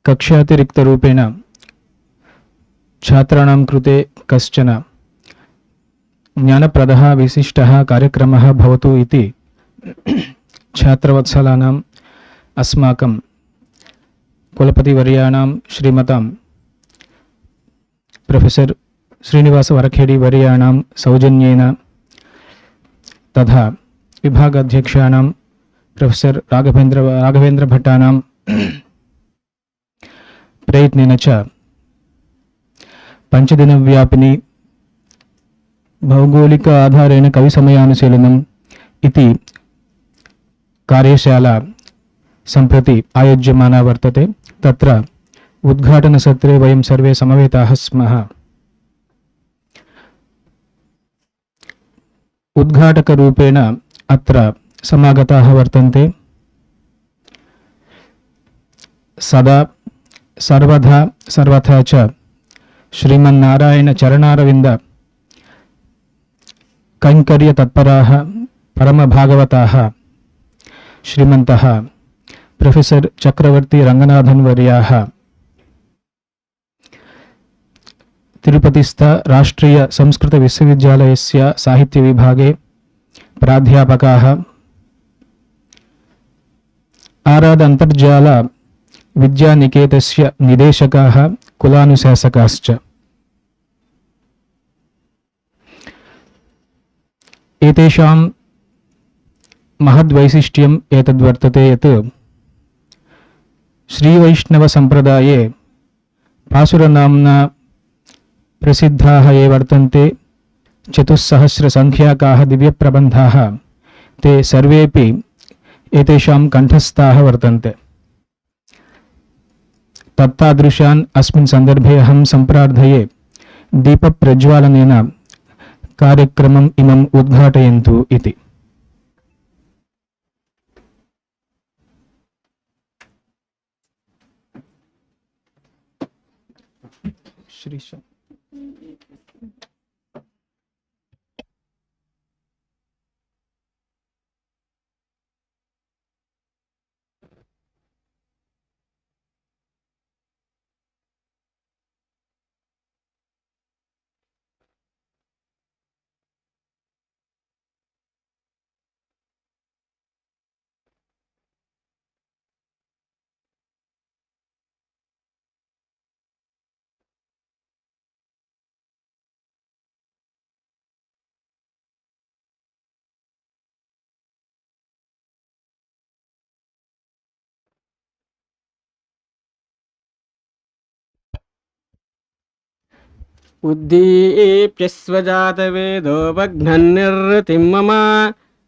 कक्षातिरिक्तरूपेण छात्राणां कृते कश्चन ज्ञानप्रदः विशिष्टः कार्यक्रमः भवतु इति छात्रवत्सलानाम् अस्माकं कुलपतिवर्याणां श्रीमतां प्रोफेसर श्रीनिवास वरखेडी वर्याणां सौजन्येन तथा विभागाध्यक्षाणां प्रोफेसर राघवेंद्र भट्टानां प्रयत्नेन च पंचदिनव्यापिनी भौगोलिक आधारेण कविसमयानुशीलनम् इति कार्यशाला सम्प्रति आयोज्यमाना वर्तते। तत्र उद्घाटनसत्रे वयं सर्वे समवेताः स्मः। उद्घाटकरूपेण अत्र समागताः वर्तन्ते सदा सर्वथा च श्रीमन्नारायण चरणारविंद कैंकर्य तत्पराः परमभागवताः श्रीमन्तः प्रोफेसर चक्रवर्ती रंगनाथन वर्याः तिरुपतिस्थ राष्ट्रीय संस्कृत विश्वविद्यालयस्य साहित्य विभागे प्राध्यापकाः आराध अंतर्जाल विद्यानिकेतस्य निदेशकाः कुलानुशासकाश्च। एतेषां महद्वैशिष्ट्यम् एतद्वर्तते यत् श्रीवैष्णवसम्प्रदाये पासुरनाम्ना प्रसिद्धाः ये वर्तन्ते 400 संख्याकाः दिव्यप्रबन्धाः ते सर्वेपि एतेषां कंठस्थाः वर्तन्ते। तत्तादृशान् अस्मिन् सन्दर्भे अहं सम्प्रार्थये दीपप्रज्वालनेन कार्यक्रमम् इमम् उद्घाटयन्तु इति। श्रीश उद्दीप्यस्वजातवेदो वघ्नन्निर्तिं मम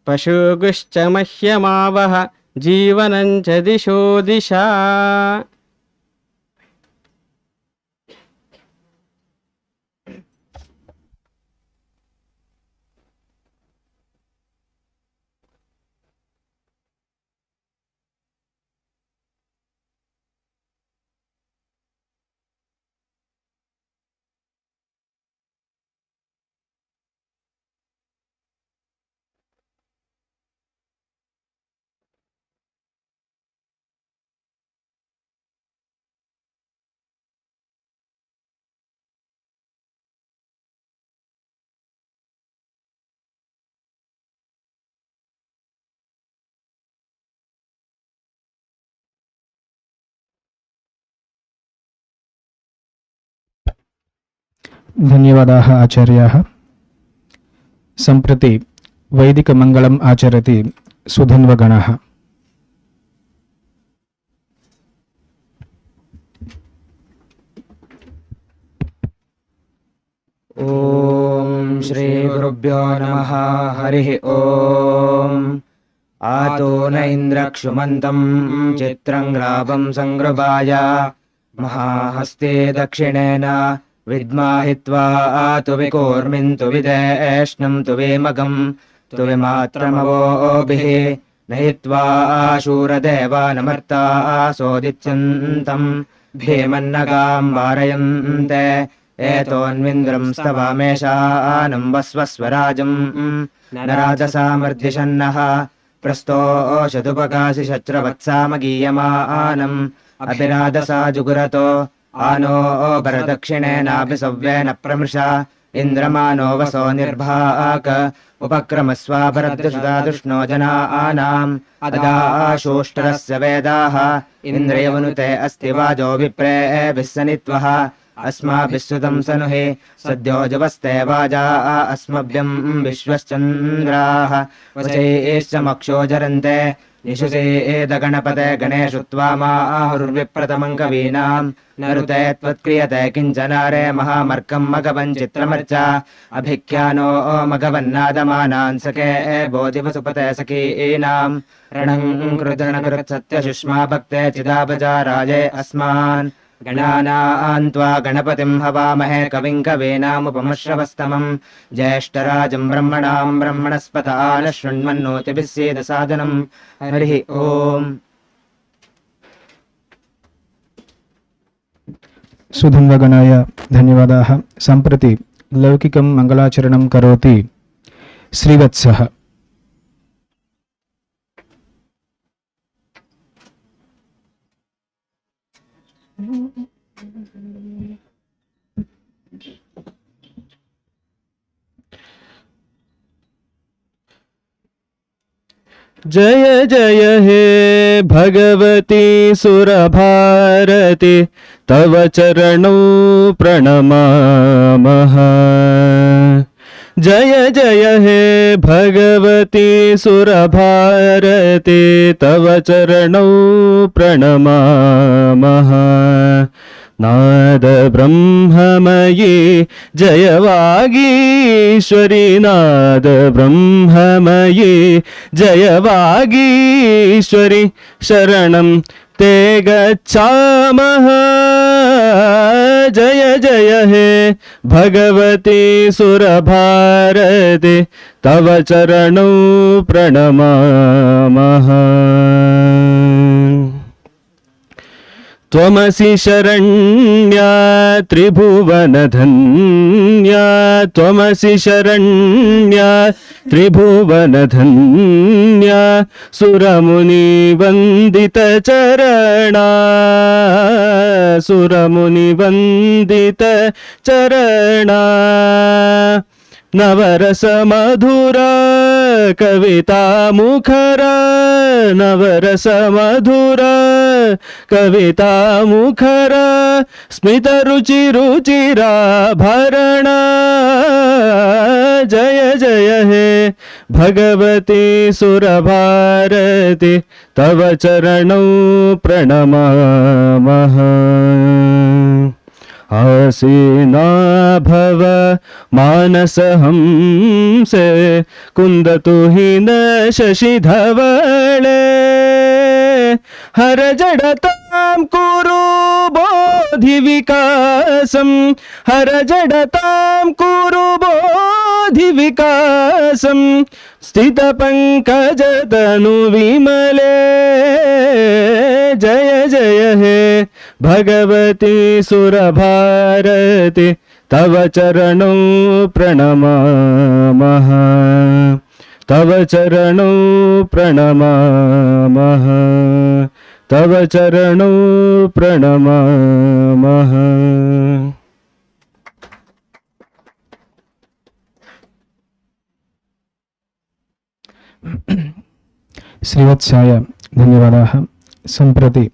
पशुगुश्च मह्यमावह जीवनं च दिशो दिशा। धन्यवादाः आचार्याः। सम्प्रति वैदिकमङ्गलम् आचरति सुधन्वगणः। ओम श्री गुरुभ्यो नमः। हरिः ओम। आतो न इन्द्रक्षुमन्तं चित्रं ग्रावं संगृभाय महाहस्ते दक्षिणेन विद्माहित्वा तु विकूर्मिन्तु विदेष्णं तु विमगं तु विमात्रमवोभिः नयित्वा शूरदेवानमर्ता सोदित्यन्तं भीमन्नगां वारयन्ते एतोन्विन्द्रं स्तवामेषानं वस्वस्वराजं न राजसामर्ध्यशन्नः प्रस्तोषदुपकाशि शत्रवत्सामगीयमानं अभिराधसा जुगुरतो आनो भरदक्षिणेनाभिसव्येन प्रमृषा इन्द्रमानो वसो निर्भाक उपक्रमस्वा भरद्युषुधा जनानाम् अदाशोष्टरस्य वेदाः इन्द्रियवनुते अस्ति वाजो विप्रेभिः सनित्वः अस्माभिः सुतं सनुहि सद्यो जवस्ते वाजा अस्मभ्यं विश्वश्चन्द्राः वचैश्च मक्षो जरन्ते निशुषेदगणपते गणेषु त्वामाहुर्विप्रतमं कवीनां नरुते त्वत्क्रियते किञ्चनारे महामर्कं मघवन् चित्रमर्चा अभिख्यानो मघवन्नादमानान् सखे बोधिवसुपते सखीनां रणं कृतनकृत्सत्यशुष्मा भक्ते चिदापचाराये अस्मान् गणानां त्वा गणपतिं हवामहे कविं कवीनामुपमश्रवस्तमं ज्येष्ठराजं ब्रह्मणां ब्रह्मणस्पत आनः शृण्वन्नोतिभिः सीदसादनं हरिः ओम्। सुधन्वगणाय धन्यवादाः। सम्प्रति लौकिकं मङ्गलाचरणं करोति श्रीवत्सः। जय जय हे भगवती सुरभारती तव चरणौ प्रणमामः। जय जय हे भगवती सुरभारती तव चरणौ प्रणमामः। नाद ब्रह्ममयी जय वागीश्वरी नाद ब्रह्ममयी जय वागीश्वरी शरणं ते गच्छामः। जय जय हे भगवती सुरभारती तव चरणौ प्रणमामः। त्वमसि शरण्या त्रिभुवनधन्या त्वमसि शरण्या त्रिभुवनधन्या सुरमुनिवन्दितचरणा सुरमुनिवन्दितचरणा नवरसमधुरा कविता मुखरा नवरसमधुरा कविता मुखरा स्मितरुचिरुचिराभरणा। जय जय हे भगवती सुरभारती तव चरणौ प्रणमामः। आसीना भव मानसहंसे कुन्दतु हि न शशिधवले हर जडतां कुरु बोधिविकासं हर जडतां कुरु बोधिविकासं स्थितपङ्कजतनु विमले। जय जय हे भगवती सुरभारती तव चरणौ प्रणमामः तव चरणौ प्रणमामः तव चरणौ प्रणमामः। श्रीवत्साय धन्यवादाः। सम्प्रति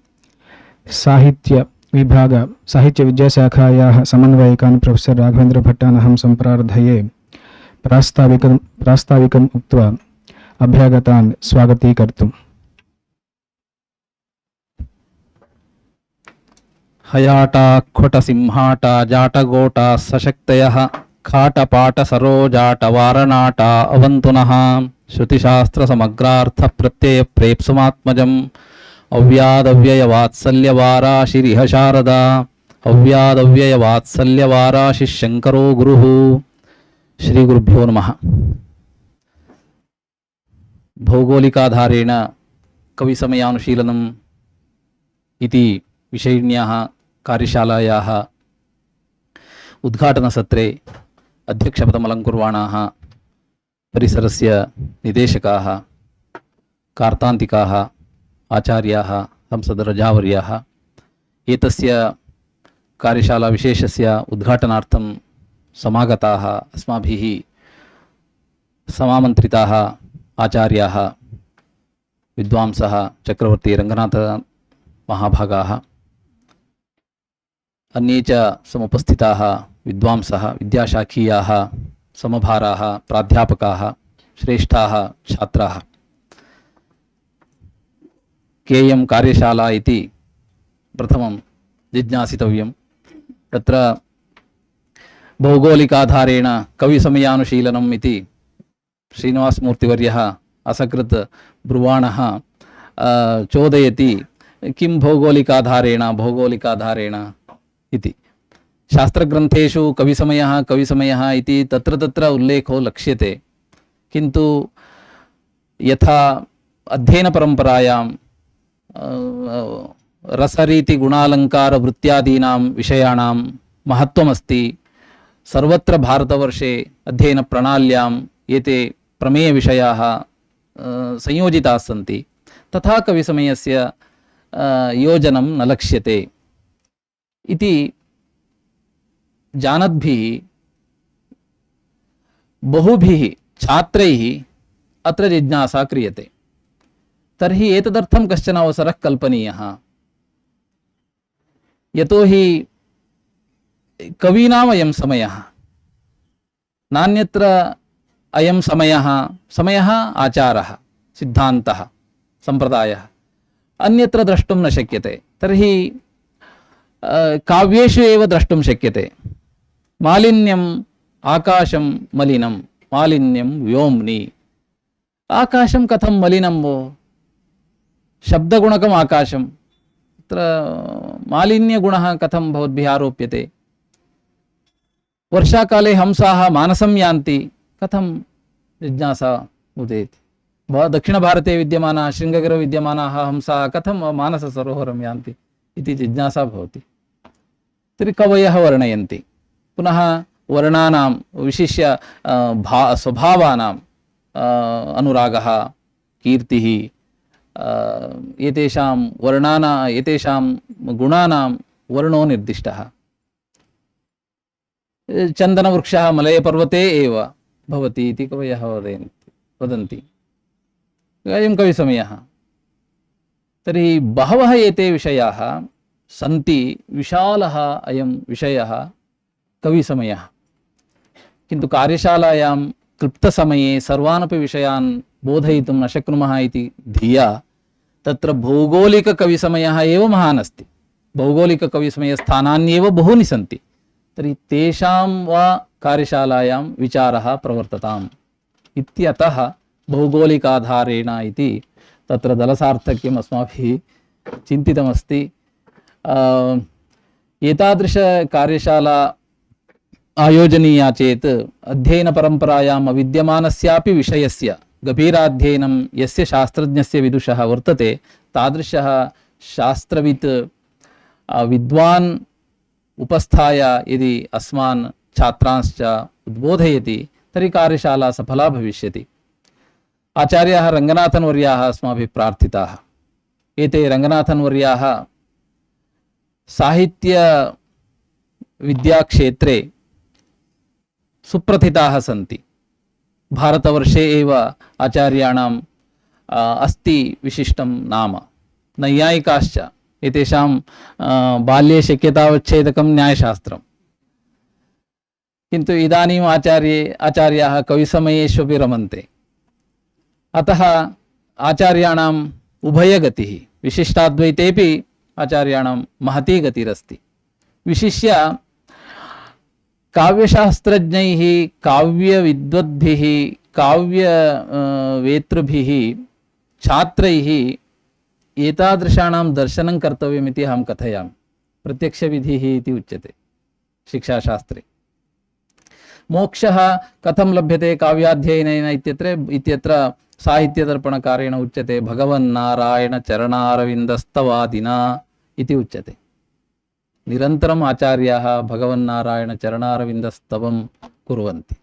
साहित्य विद्याशाखायाः समन्वयकान् प्रोफेसर् राघवेन्द्र भट्टान् अहं सम्प्रार्थये। प्रास्ताविकम् उक्त्वा अभ्यागतान् स्वागतीकर्तुम्। हयाटा खुट सिंहाटा जाटगोटा सशक्तयः खाटपाट सरोजाट वारनाटा अवन्तुनः श्रुतिशास्त्र समग्रार्थ प्रत्यय प्रेप्सुमात्मजम् अव्यादव्ययवात्सल्यवाराशिरिह शारदा अव्यादव्ययवात्सल्यवाराशिः शङ्करो गुरुः। श्री गुरुभ्यो नमः। भौगोलिकाधारेण कविसमयानुशीलनम् इति विषयिण्याः कार्यशालायाः उद्घाटनसत्रे अध्यक्षपदमलङ्कुर्वाणाः परिसरस्य निदेशकाः कार्तान्तिकाः आचार्याः संसदरजावर्याः एतस्य कार्यशालाविशेषस्य उद्घाटनार्थं समागताः अस्माभिः समामन्त्रिताः आचार्याः विद्वांसः चक्रवर्ती रङ्गनाथमहाभागाः अन्ये च समुपस्थिताः विद्वांसः विद्याशाखीयाः समभाराः प्राध्यापकाः श्रेष्ठाः छात्राः। केयं कार्यशाला इति प्रथमं जिज्ञासितव्यं। तत्र भौगोलिकाधारेण कविसमयानुशीलनम् इति श्रीनिवासमूर्तिवर्यः असकृत् ब्रुवाणः चोदयति। किं भौगोलिकाधारेण इति शास्त्रग्रन्थेषु कविसमयः इति तत्र उल्लेखो लक्ष्यते, किन्तु यथा अध्ययनपरम्परायां रसरीतिगुणालङ्कारवृत्त्यादीनां विषयाणां महत्त्वमस्ति, सर्वत्र भारतवर्षे अध्ययनप्रणाल्याम् एते प्रमेयविषयाः संयोजिताः सन्ति, तथा कविसमयस्य योजनं न लक्ष्यते इति जानद्भिः बहुभिः छात्रैः अत्र जिज्ञासा क्रियते। तर्हि एतदर्थं कश्चन अवसरः कल्पनीयः। यतोहि कवीनामयं समयः, नान्यत्र अयं समयः आचारः सिद्धान्तः सम्प्रदायः अन्यत्र द्रष्टुं न शक्यते। तर्हि काव्येषु एव द्रष्टुं शक्यते। मालिन्यम् आकाशं मलिनं मालिन्यं व्योम्नि। आकाशं कथं मलिनं वो? शब्दगुणकम् आकाशं, तत्र मालिन्यगुणः कथं भवद्भिः आरोप्यते? वर्षाकाले हंसाः मानसं यान्ति, कथं जिज्ञासा उदेति? दक्षिणभारते विद्यमानाः शृङ्गगिरौ विद्यमानाः हंसाः कथं मानससरोवरं यान्ति इति जिज्ञासा भवति। तर्हि कवयः वर्णयन्ति, पुनः वर्णानां विशिष्य स्वभावानां अनुरागः कीर्तिः एतेषां गुणानां वर्णो निर्दिष्टः। चन्दनवृक्षः मलयपर्वते एव भवति इति कवयः वदन्ति। अयं कविसमयः। तर्हि बहवः एते विषयाः सन्ति, विशालः अयं विषयः कविसमयः। किन्तु कार्यशालायां क्लृप्तसमये सर्वानपि विषयान् बोधयितुं न शक्नुमः इति धिया तत्र भौगोलिककविसमयः एव महान् अस्ति। भौगोलिककविसमयस्थानान्येव बहूनि सन्ति। तर्हि तेषां वा कार्यशालायां विचारः प्रवर्तताम् इत्यतः भौगोलिकाधारेण इति तत्र दलसार्थक्यम् अस्माभिः चिन्तितमस्ति। एतादृशकार्यशाला आयोजनीया चेत् अध्ययनपरम्परायाम् अविद्यमानस्यापि विषयस्य गभीराध्ययनं यस्य शास्त्रज्ञस्य विदुषः वर्तते, तादृशः शास्त्रवित् विद्वान् उपस्थाय यदि अस्मान् छात्रांश्च उद्बोधयति तर्हि कार्यशाला सफला भविष्यति। आचार्याः रङ्गनाथन्वर्याः अस्माभिः प्रार्थिताः। एते रङ्गनाथन्वर्याः साहित्यविद्याक्षेत्रे सुप्रथिताः सन्ति। भारतवर्षे एव आचार्याणाम् अस्ति विशिष्टं नाम। नैयायिकाश्च एतेषां बाल्ये शक्यतावच्छेदकं न्यायशास्त्रं, किन्तु इदानीम् आचार्याः कविसमयेष्वपि रमन्ते। अतः आचार्याणाम् उभयगतिः, विशिष्टाद्वैतेपि आचार्याणां महती गतिरस्ति। विशिष्य काव्यशास्त्रज्ञैः, काव्यविद्वद्भिः, काव्यवेतृभिः, छात्रैः एतादृशानां दर्शनं कर्तव्यमिति अहं कथयामि। प्रत्यक्षविधिः इति उच्यते शिक्षाशास्त्रे। मोक्षः कथं लभ्यते काव्याध्ययनेन इत्यत्र साहित्यदर्पणकारेण उच्यते भगवन्नारायणचरणारविन्दस्तवादिना इति उच्यते। निरन्तरम् आचार्याः भगवन्नारायणचरणारविन्दस्तवं कुर्वन्ति।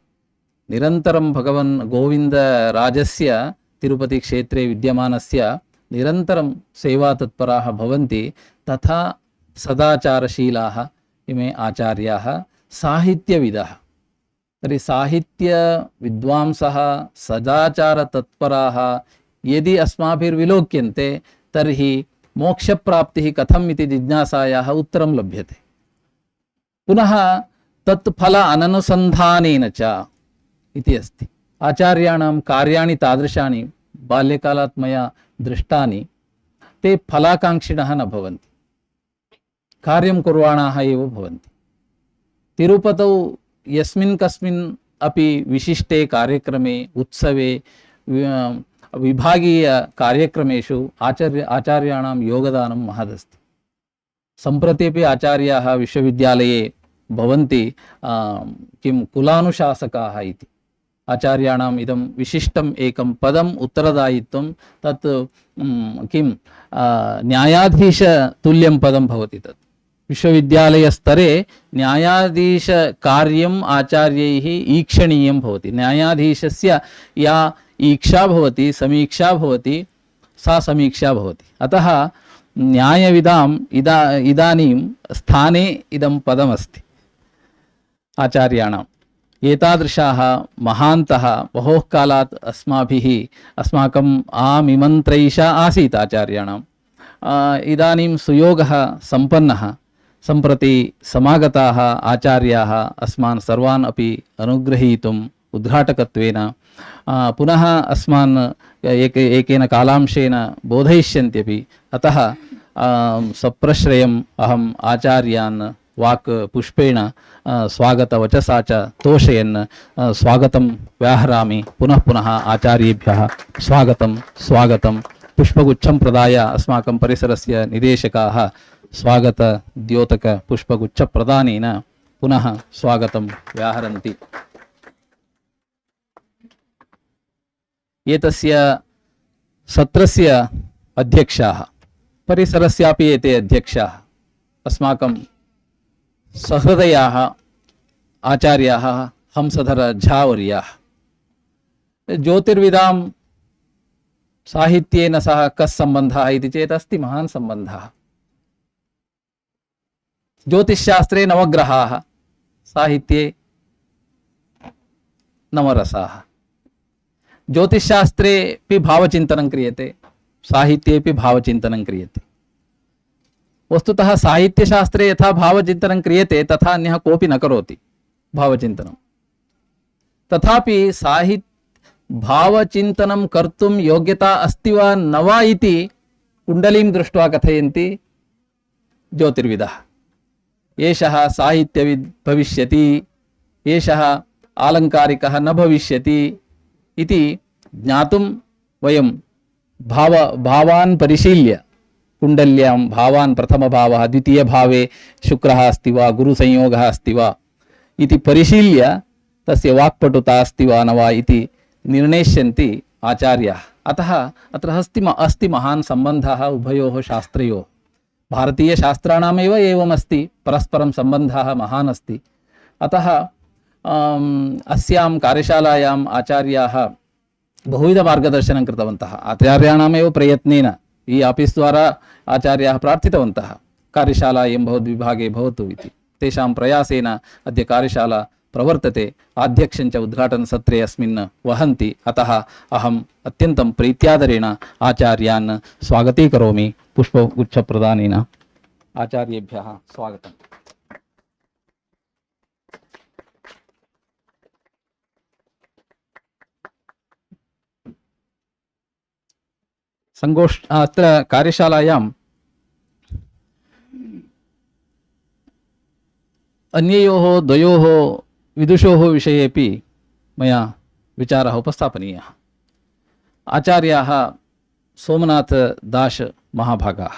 निरन्तरं भगवन् गोविन्दराजस्य तिरुपतिक्षेत्रे विद्यमानस्य निरन्तरं सेवातत्पराः भवन्ति। तथा सदाचारशीलाः इमे आचार्याः साहित्यविदः। तर्हि साहित्यविद्वांसः सदाचारतत्पराः यदि अस्माभिर्विलोक्यन्ते तर्हि मोक्षप्राप्तिः कथम् इति जिज्ञासायाः उत्तरं लभ्यते। पुनः तत् फल अननुसन्धानेन च इति अस्ति। आचार्याणां कार्याणि तादृशानि बाल्यकालात् मया दृष्टानि, ते फलाकाङ्क्षिणः न भवन्ति, कार्यं कुर्वाणाः एव भवन्ति। तिरुपतौ यस्मिन् कस्मिन् अपि विशिष्टे कार्यक्रमे, उत्सवे, विभागीय कार्यक्रमेषु आचार्याणां योगदानं महदस्ति। सम्प्रति अपि आचार्याः विश्वविद्यालये भवन्ति किं कुलानुशासकाः इति। आचार्याणाम् इदं विशिष्टम् एकं पदम्, उत्तरदायित्वं, तत् किं न्यायाधीशतुल्यं पदं भवति। तत् विश्वविद्यालयस्तरे न्यायाधीशकार्यम् आचार्यैः ईक्षणीयं भवति। न्यायाधीशस्य या ईक्षा भवति, समीक्षा भवति, सा समीक्षा भवति। अतः न्यायविदाम् इदानीं स्थाने इदं पदमस्ति आचार्याणाम्। एतादृशाः महान्तः बहोः कालात् अस्माकम् आमिमन्त्रैषा आसीत् आचार्याणाम्। इदानीं सुयोगः सम्पन्नः, सम्प्रति समागताः आचार्याः अस्मान् सर्वान् अपि अनुग्रहीतुम् उद्घाटकत्वेन पुनः अस्मान् एकेन कालांशेन बोधयिष्यन्त्यपि। अतः सप्रश्रयम् अहम् आचार्यान् वाक् पुष्पेण स्वागतवचसा च तोषयन् स्वागतं व्याहरामि। पुनः पुनः आचार्येभ्यः स्वागतं स्वागतं। पुष्पगुच्छं प्रदाय अस्माकं परिसरस्य निदेशकाः स्वागतद्योतक पुष्पगुच्छप्रदानेन पुनः स्वागतं व्याहरन्ति। एतस्य सत्रस्य अध्यक्षाः, परिसरस्यापि एते अध्यक्षाः, अस्माकं सहृदयाः आचार्याः हंसधर झावर्याः। ज्योतिर्विदां साहित्येन सह कः सम्बन्धः इति चेत् अस्ति महान् सम्बन्धः। ज्योतिषशास्त्रे नवग्रहाः, साहित्ये नवरसाः। ज्योतिषशास्त्रेपि भावचिन्तनं क्रियते, साहित्येपि भावचिन्तनं क्रियते। वस्तुतः साहित्यशास्त्रे यथा भावचिन्तनं क्रियते तथा अन्यः कोऽपि न करोति भावचिन्तनं। तथापि भावचिन्तनं कर्तुं योग्यता अस्ति वा न वा इति कुण्डलीं दृष्ट्वा कथयन्ति ज्योतिर्विदः। एषः साहित्यविद् भविष्यति, एषः आलङ्कारिकः न भविष्यति इति ज्ञातुं वयं भावान् परिशील्य, कुण्डल्यां भावान्, प्रथमभावः, द्वितीयभावे शुक्रः अस्ति वा, गुरुसंयोगः अस्ति वा इति परिशील्य तस्य वाक्पटुता अस्ति वा न वा इति निर्णेष्यन्ति आचार्याः। अतः अत्र अस्ति महान् सम्बन्धः उभयोः शास्त्रयोः। भारतीयशास्त्राणामेव एवमस्ति, परस्परं सम्बन्धः महान् अस्ति। अतः अस्यां कार्यशालायाम् आचार्याः बहुविध मार्गदर्शनं कृतवन्तः। आचार्याणामेव प्रयत्नेन ई आफीस् द्वारा आचार्याः प्रार्थितवन्तः कार्यशाला इयं भवद्विभागे भवतु इति। तेषां प्रयासेन अद्य कार्यशाला प्रवर्तते। अध्यक्षं च उद्घाटनसत्रे अस्मिन् वहन्ति। अतः अहम् अत्यन्तं प्रीत्यादरेण आचार्यान् स्वागतीकरोमि पुष्पगुच्छप्रदानेन। आचार्येभ्यः स्वागतम्। अत्र कार्यशालायां अन्ययोः द्वयोः विदुषोः विषयेपि मया विचारः उपस्थापनीयः। आचार्याः सोमनाथ दास महाभागाः,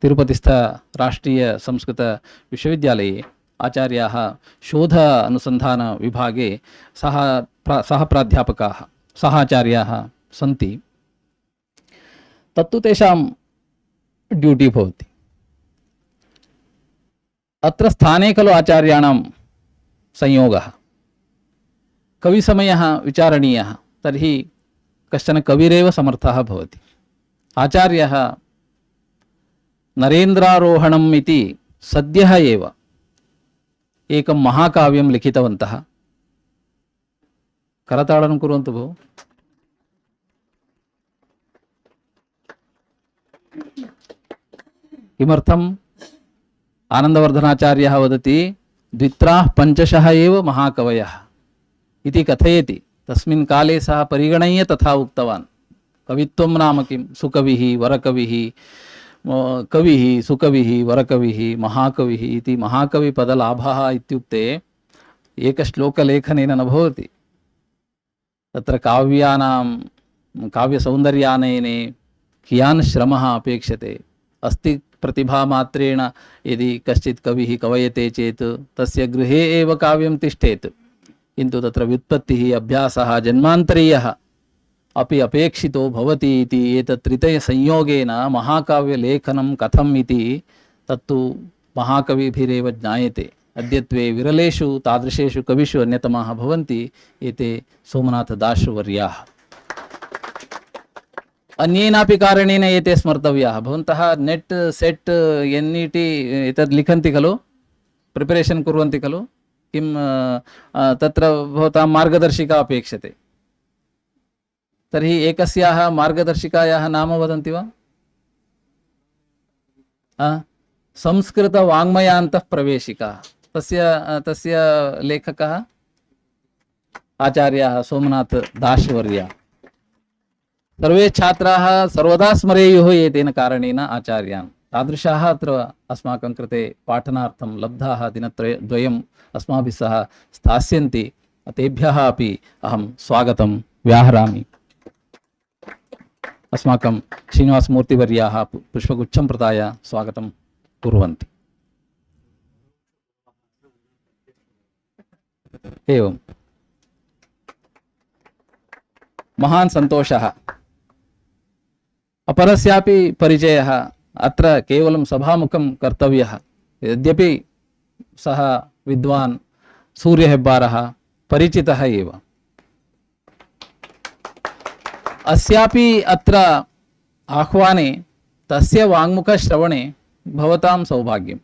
तिरुपतिस्थ राष्ट्रीय संस्कृत विश्वविद्यालये आचार्याः शोध अनुसंधान विभागे सह प्राध्यापकाः, सहाचार्याः सन्ति। तत्तु तेषां ड्यूटी भवति। अत्र स्थाने खलु आचार्याणां संयोगः। कविसमयः विचारणीयः, तर्हि कश्चन कविरेव समर्थः भवति। आचार्यः नरेन्द्रारोहणम् इति सद्यः एव एकं महाकाव्यं लिखितवन्तः। करताडनं कुर्वन्तु भो। किमर्थम्? आनन्दवर्धनाचार्यः वदति द्वित्राः पञ्चशः एव महाकवयः इति कथयति। तस्मिन् काले सः परिगणय्य तथा उक्तवान्। कवित्वं नाम किं? सुकविः, वरकविः, कविः, सुकविः, वरकविः, महाकविः इति महाकविपदलाभः इत्युक्ते एकश्लोकलेखनेन न भवति। तत्र काव्यसौन्दर्यानयने कियान् श्रमः अपेक्षते। अस्ति प्रतिभामात्रेण यदि कश्चित् कविः कवयते चेत् तस्य गृहे एव काव्यं तिष्ठेत्, किन्तु तत्र व्युत्पत्तिः, अभ्यासः, जन्मान्तरीयः अपि अपेक्षितो भवति इति एतत् त्रितयसंयोगेन महाकाव्यलेखनं कथम् इति तत्तु महाकविभिरेव ज्ञायते। अद्यत्वे विरलेषु तादृशेषु कविषु अन्यतमाः भवन्ति एते सोमनाथदासवर्याः। अन्येनापि कारणेन एते स्मर्तव्याः। भवन्तः नेट् सेट् NET एतद् लिखन्ति खलु, प्रिपरेशन् कुर्वन्ति खलु, किं तत्र भवतां मार्गदर्शिका अपेक्षते। तर्हि एकस्याः मार्गदर्शिकायाः नाम वदन्ति वा? संस्कृतवाङ्मयान्तः प्रवेशिका। तस्य लेखकः आचार्याः सोमनाथदासवर्यः। सर्वे छात्राः सर्वदा स्मरेयुः एतेन कारणेन आचार्यान्। तादृशाः अत्र अस्माकं कृते पाठनार्थं लब्धाः दिनद्वयम् अस्माभिः सह स्थास्यन्ति। तेभ्यः अपि अहं स्वागतं व्याहरामि। अस्माकं श्रीनिवासमूर्तिवर्याः पुष्पगुच्छं प्रदाय स्वागतं कुर्वन्ति। एवं महान् सन्तोषः। अपरस्यापि परिचयः अत्र केवलं सभामुखं कर्तव्यः। यद्यपि सः विद्वान् सूर्यहेब्बारः परिचितः एव, अस्यापि अत्र आह्वाने तस्य वाङ्मुखश्रवणे भवतां सौभाग्यम्,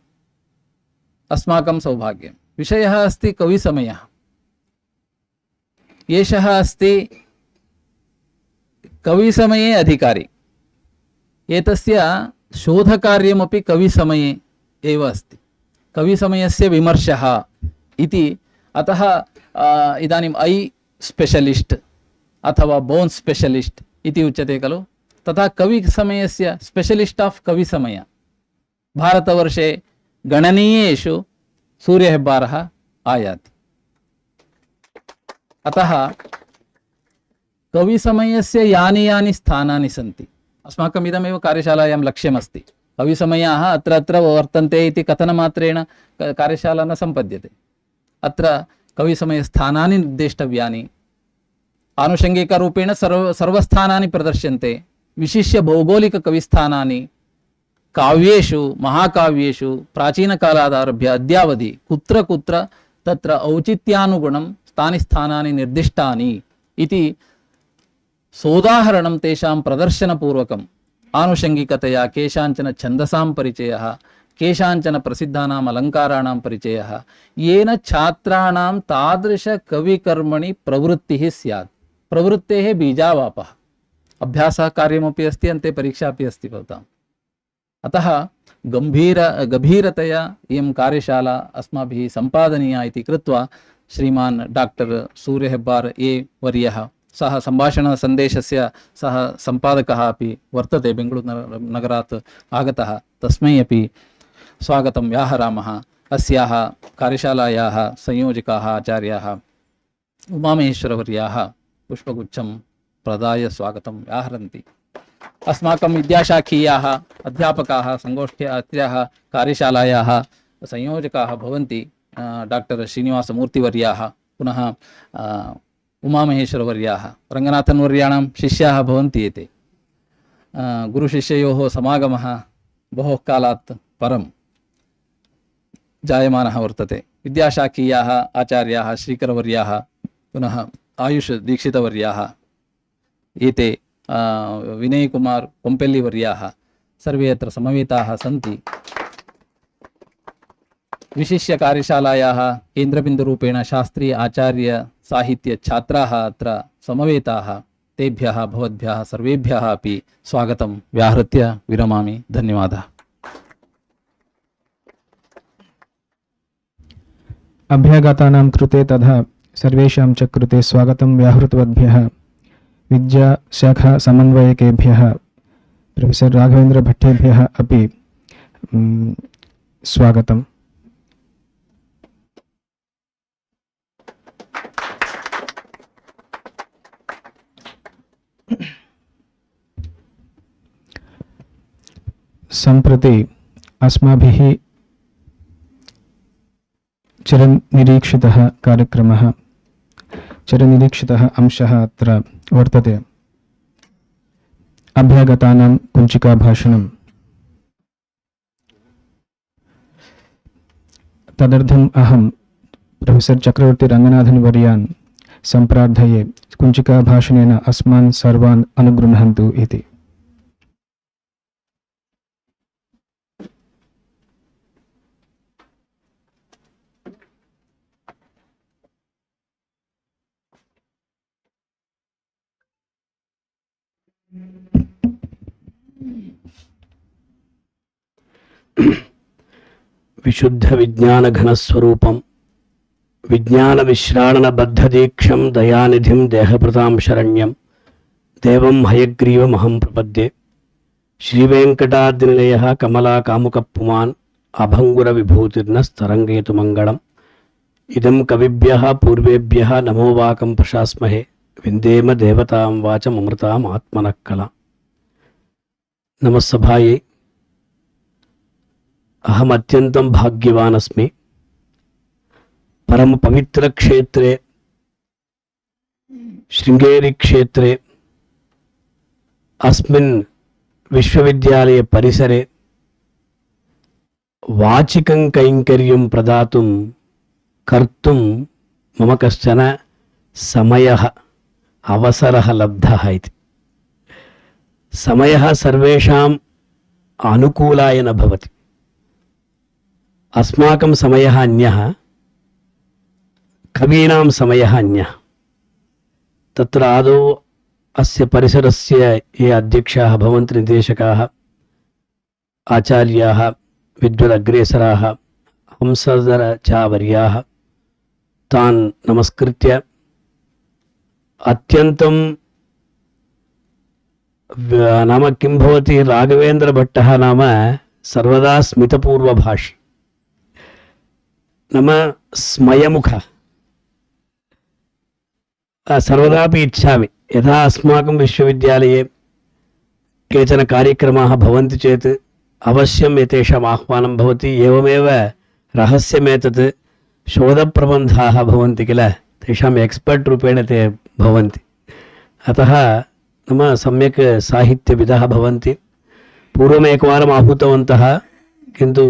अस्माकं सौभाग्यं। विषयः अस्ति कविसमयः। एषः अस्ति कविसमये अधिकारी। एतस्य शोधकार्यमपि कविसमये एव अस्ति। कविसमयस्य विमर्शः इति। अतः इदानीम् ऐ स्पेशलिस्ट् अथवा बोन् स्पेशलिस्ट् इति उच्यते खलु, तथा कविसमयस्य स्पेशलिस्ट् आफ् कविसमय भारतवर्षे गणनीयेषु सूर्यहेब्बारः आयाति। अतः कविसमयस्य यानि यानि स्थानानि सन्ति, अस्माकम् इदमेव कार्यशालायां लक्ष्यमस्ति। कविसमयाः अत्र अत्र वर्तन्ते इति कथनमात्रेण कार्यशाला न सम्पद्यते। अत्र कविसमयस्थानानि निर्देष्टव्यानि, आनुषङ्गिकरूपेण सर्वस्थानानि प्रदर्श्यन्ते। विशिष्य भौगोलिककविस्थानानि काव्येषु, महाकाव्येषु प्राचीनकालादारभ्य अद्यावधि कुत्र कुत्र तत्र औचित्यानुगुणं तानि स्थानानि निर्दिष्टानि इति सोदाहरणं तेषां प्रदर्शनपूर्वकम् आनुषङ्गिकतया केषाञ्चन छन्दसां परिचयः, केषाञ्चन प्रसिद्धानाम् अलङ्काराणां परिचयः, येन छात्राणां तादृशकविकर्मणि प्रवृत्तिः स्यात्। प्रवृत्तेः बीजावापः। अभ्यासः कार्यमपि अस्ति, अन्ते परीक्षा अपि अस्ति भवताम्। अतः गभीरतया इयं कार्यशाला अस्माभिः सम्पादनीया इति कृत्वा श्रीमान् डाक्टर् सूर्यहेब्बार वर्यः, सः सम्भाषणसन्देशस्य सः सम्पादकः अपि वर्तते, बेङ्गळूरुनगरात् आगतः। तस्मै अपि स्वागतं व्याहरामः। अस्याः कार्यशालायाः संयोजकाः आचार्याः उमामहेश्वरवर्याः पुष्पगुच्छं प्रदाय स्वागतं व्याहरन्ति। अस्माकं विद्याशाखीयाः अध्यापकाः संगोष्ठ्याः कार्यशालायाः संयोजकाः भवन्ति डाक्टर् श्रीनिवासमूर्तिवर्याः, पुनः उमामहेश्वरवर्याः, रङ्गनाथन्वर्याणां शिष्याः भवन्ति एते। गुरुशिष्ययोः समागमः बहु कालात् परं जायमानः वर्तते। विद्याशाखीयाः आचार्याः श्रीकरवर्याः, पुनः आयुष दीक्षितवर्याः, एते विनयकुमार कोम्पेल्लिवर्याः सर्वे अत्र समवेताः सन्ति। विशिष्य कार्यशालायाः केन्द्रबिन्दुरूपेण शास्त्रीय आचार्य साहित्य छात्राः अत्र समवेताः। तेभ्यः भवद्भ्यः सर्वेभ्यः अपि स्वागतं व्याहृत्य विरमामि। धन्यवादः। अभ्यागतानां कृते तथा सर्वेषां च कृते स्वागतं व्याहृतवद्भ्यः विद्याशाखा समन्वयकेभ्यः प्रोफेसर राघवेन्द्र भट्टेभ्यः अपि स्वागतम्। सम्प्रति अस्माभिः चिरनिरीक्षितः कार्यक्रमः, चिरनिरीक्षितः अंशः अत्र वर्तते। अभ्यागतानां कुञ्चिकाभाषणम्। तदर्थम् अहं प्रोफेसर चक्रवर्ती रङ्गनाथन् वर्यान् सम्प्रार्थये कुञ्चिकाभाषणेन अस्मान् सर्वान् अनुगृह्णन्तु इति। विशुद्ध विज्ञान घनस्वरूपं विज्ञान विश्राणन बद्धदीक्षं दयानिधिं देहभृतां शरण्यं देवं हयग्रीवमहं प्रपद्ये। श्रीवेङ्कटाद्रिनिलयः कमला कामुकपुमान् अभङ्गुर विभूतिर्नस्तरङ्गयतु मङ्गलम्। इदं कविभ्यः पूर्वेभ्यः नमो वाकं प्रशास्महे विन्देम देवतां वाचममृताम् आत्मनः कला। नमस्सभायै। अहम अत्यंतं भाग्यवान् अस्मि। परम पवित्र क्षेत्रे शृंगेरी क्षेत्रे अस्मिन् विश्वविद्यालय परिसरे वाचिकं कैङ्कर्यं प्रदातुं कर्तुं मम कश्चन समयः अवसरः लब्धः इति। समयः सर्वेषाम् अनुकूलाय न भवति। अस्माकं समयः अन्यः, कवीनां समयः अन्यः। तत्र आदौ अस्य परिसरस्य ये अध्यक्षाः भवन्ति, निर्देशकाः, आचार्याः, विद्वदग्रेसराः, हंसधरचावर्याः, तान् नमस्कृत्य अत्यन्तं नाम किं भवति, राघवेन्द्रभट्टः नाम सर्वदा स्मितपूर्वभाषी, नाम स्मयमुखः। सर्वदापि इच्छामि यथा अस्माकं विश्वविद्यालये केचन कार्यक्रमाः भवन्ति चेत् अवश्यम् एतेषाम् आह्वानं भवति। एवमेव रहस्यमेतत् शोधप्रबन्धाः भवन्ति किल, तेषाम् एक्स्पर्ट् रूपेण ते भवन्ति। अतः नाम सम्यक् साहित्यविदः भवन्ति। पूर्वमेकवारम् आहूतवन्तः, किन्तु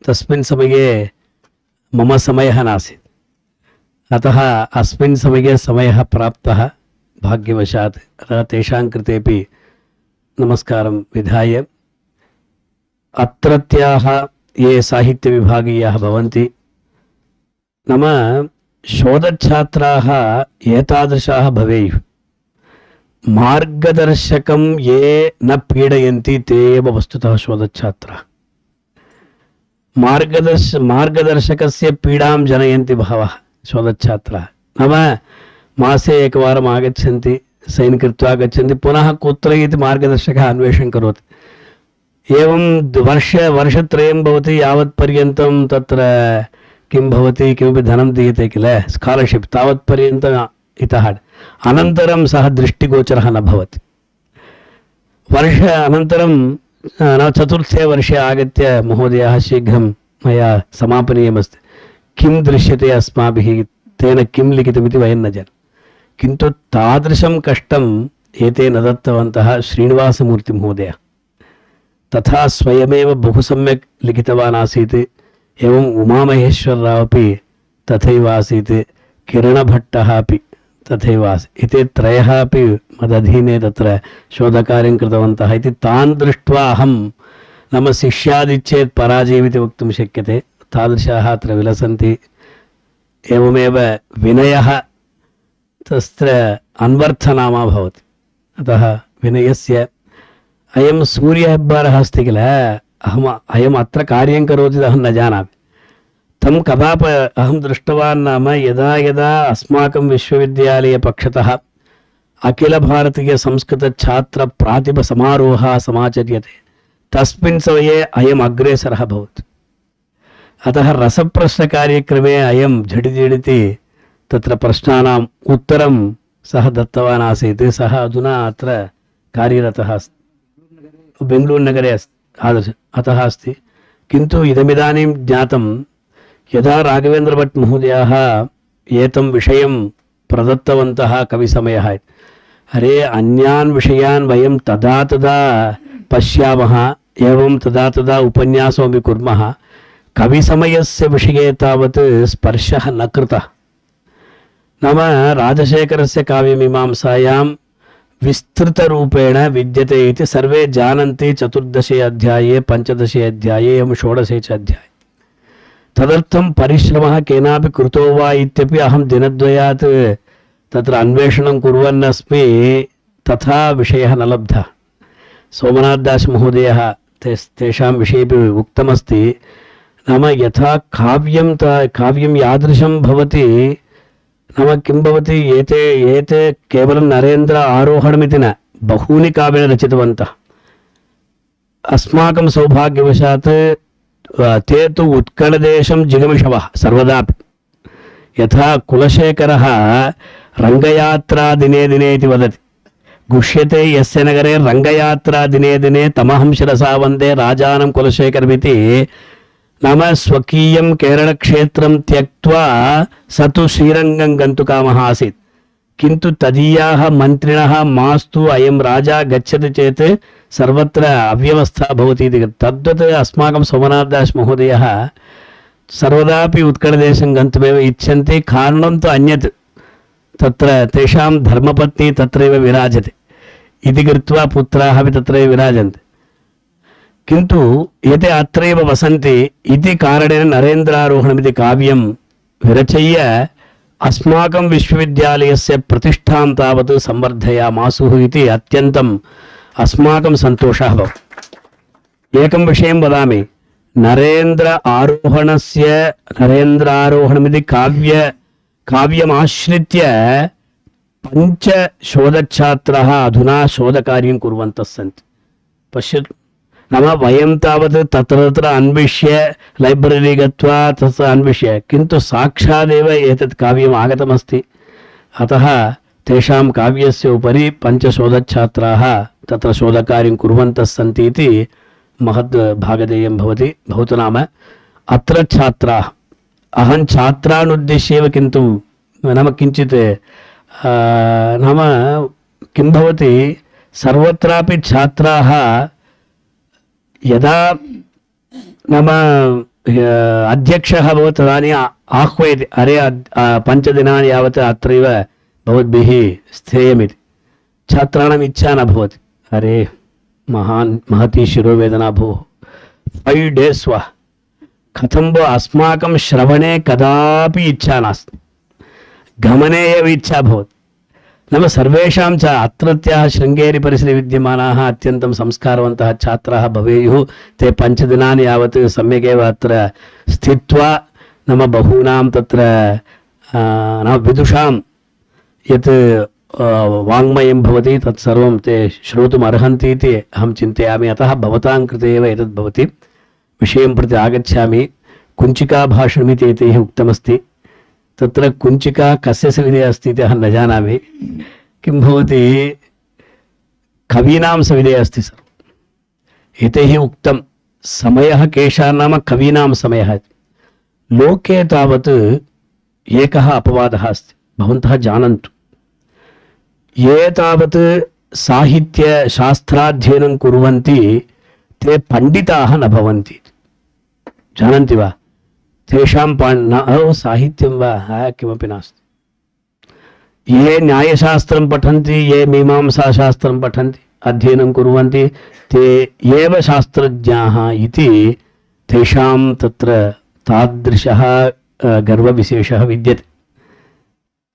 तस्मिन् समये मम समयः नासीत्। अतः अस्मिन् समये समयः प्राप्तः भाग्यवशात्। अतः तेषां कृतेपि नमस्कारं विधाय, अत्रत्याः ये साहित्यविभागीयाः भवन्ति, नाम शोधच्छात्राः एतादृशाः भवेयुः। मार्गदर्शकं ये न पीडयन्ति ते एव वस्तुतः शोधच्छात्राः। मार्गदर्शकस्य पीडां जनयन्ति बहवः शोधच्छात्राः। नाम मासे एकवारम् आगच्छन्ति, सैन् कृत्वा गच्छन्ति, पुनः कुत्र इति मार्गदर्शकः अन्वेषणं करोति। एवं वर्षत्रयं भवति, यावत्पर्यन्तं तत्र किं भवति, किमपि धनं दीयते किल, स्कालर्शिप्, तावत्पर्यन्तम् इतः अनन्तरं सः दृष्टिगोचरः न भवति। वर्ष अनन्तरं चतुर्थे वर्षे आगत्य, महोदयः शीघ्रं मया समापनीयमस्ति, किं दृश्यते अस्माभिः, तेन किं लिखितमिति वयं न जानीमः। किन्तु तादृशं कष्टम् एते न दत्तवन्तः श्रीनिवासमूर्तिमहोदयः। तथा स्वयमेव बहु सम्यक् लिखितवान् आसीत्। एवम् उमामहेश्वरराव् अपि तथैव आसीत्, किरणभट्टः अपि तथैव आसीत्। एते त्रयः अपि मदधीने तत्र शोधकार्यं कृतवन्तः इति तान् दृष्ट्वा अहं नाम शिष्यादिच्छेत् पराजयमिति वक्तुं शक्यते। तादृशाः अत्र विलसन्ति। एवमेव विनयः तत्र अन्वर्थनामा भवति। अतः विनयस्य अयं सूर्यहेब्बारः अस्ति किल, अयम् अत्र कार्यं करोति अहं न जानामि। तं कदा अहं दृष्टवान् नाम यदा यदा अस्माकं विश्वविद्यालयपक्षतः अखिलभारतीयसंस्कृतछात्रप्रातिभसमारोहः समाचर्यते तस्मिन् समये अयम् अग्रेसरः भवति। अतः रसप्रश्नकार्यक्रमे अयं झटिति तत्र प्रश्नानाम् उत्तरं सः दत्तवान् आसीत्। सः अधुना अत्र कार्यरतः अस्ति, बेङ्गलूरुनगरे अस्ति, अतः अस्ति। किन्तु इदमिदानीं ज्ञातं यदा राघवेन्द्रभट् महोदयाः एतं विषयं प्रदत्तवन्तः कविसमयः, अरे अन्यान् विषयान् वयं तदा तदा पश्यामः, एवं तदा तदा उपन्यासमपि कुर्मः, कविसमयस्य विषये तावत् स्पर्शः न कृतः। नाम राजशेखरस्य काव्यमीमांसायां विस्तृतरूपेण विद्यते इति सर्वे जानन्ति। 14 अध्याये 15 अध्याये एवं 16 च अध्याये। तदर्थं परिश्रमः केनापि कृतो वा इत्यपि अहं दिनद्वयात् तत्र अन्वेषणं कुर्वन्नस्मि, तथा विषयः न लब्धः। सोमनाथदास महोदयः तेषां विषयेपि उक्तमस्ति। नाम यथा काव्यं यादृशं भवति, नाम किं भवति, एते केवलं नरेन्द्र आरोहणमिति न, बहूनि काव्यानि रचितवन्तः। अस्माकं सौभाग्यवशात् ते तु उत्कलदेशं जिगमिषवः सर्वदापि। यथा कुलशेखरः रङ्गयात्रा दिने दिने इति वदति, गुष्यते यस्य नगरे रङ्गयात्रा दिने दिने तमहं शिरसा वन्दे राजानं कुलशेखरमिति। नाम स्वकीयं केरलक्षेत्रं त्यक्त्वा स तु श्रीरङ्गं गन्तुकामः आसीत्, किन्तु तदीयाः मन्त्रिणः मास्तु अयं राजा गच्छति चेत् सर्वत्र अव्यवस्था भवति इति। तद्वत् अस्माकं सोमनाथदास महोदयः सर्वदापि उत्कलदेशं गन्तुमेव इच्छन्ति। कारणं तु अन्यत्, तत्र तेषां धर्मपत्नी तत्रैव विराजते इति कृत्वा पुत्राः अपि तत्रैव विराजन्ते, किन्तु एते अत्रैव वसन्ति इति कारणेन नरेन्द्रारोहणमिति काव्यं विरचय्य अस्माकं विश्वविद्यालयस्य प्रतिष्ठां तावत् संवर्धयामासुः इति अत्यन्तम् अस्माकं सन्तोषः भवति। एकं विषयं वदामि, नरेन्द्रारोहणमिति काव्यमाश्रित्य 5 शोधच्छात्राः अधुना शोधकार्यं कुर्वन्तः सन्ति। पश्यतु, नाम वयं तावत् तत्र अन्विष्य लैब्ररी गत्वा तत्र अन्विष्य, किन्तु साक्षादेव एतत् काव्यम् आगतमस्ति। अतः तेषां काव्यस्य उपरि 5 शोधच्छात्राः तत्र शोधकार्यं कुर्वन्तः सन्ति इति महद् भागधेयं भवति। भवतु नाम अत्र छात्राः, अहं छात्रानुद्दिश्यैव किन्तु नाम किञ्चित् नाम किं भवति, सर्वत्रापि छात्राः यदा नाम अध्यक्षः भवति तदानीम् आह्वयति, अरे 5 दिनानि यावत् अत्रैव भवद्भिः स्थेयमिति। छात्राणाम् इच्छा न भवति, अरे महती शिरोवेदना भोः, 5 days वा, कथं भो, अस्माकं श्रवणे कदापि इच्छा नास्ति, गमने एव इच्छा भवति। नाम सर्वेषां च अत्रत्याः शृङ्गेरी परिसरे विद्यमानाः अत्यन्तं संस्कारवन्तः छात्राः भवेयुः। ते 5 दिनानि यावत् सम्यगेव अत्र स्थित्वा नाम बहूनां तत्र नाम विदुषां यत् वाङ्मयं भवति तत्सर्वं ते श्रोतुम् अर्हन्ति इति अहं चिन्तयामि। अतः भवतां कृते एव एतद् भवति। विषयं प्रति आगच्छामि। कुञ्चिकाभाषणमिति एतैः उक्तमस्ति। तत्र कुञ्चिका कस्य सविधे अस्ति इति अहं न जानामि। किं भवति, कवीनां सविधे अस्ति सर्वम्। एतैः उक्तं समयः केषां नाम कवीनां समयः। लोके तावत् एकः अपवादः अस्ति, भवन्तः जानन्तु। ये तावत् साहित्यशास्त्राध्ययनं कुर्वन्ति ते पण्डिताः न भवन्ति, जानन्ति वा? तेषां साहित्यं वा किमपि नास्ति। ये न्यायशास्त्रं पठन्ति, ये मीमांसाशास्त्रं पठन्ति, अध्ययनं कुर्वन्ति, ते एव शास्त्रज्ञाः इति तेषां तत्र तादृशः गर्वविशेषः विद्यते.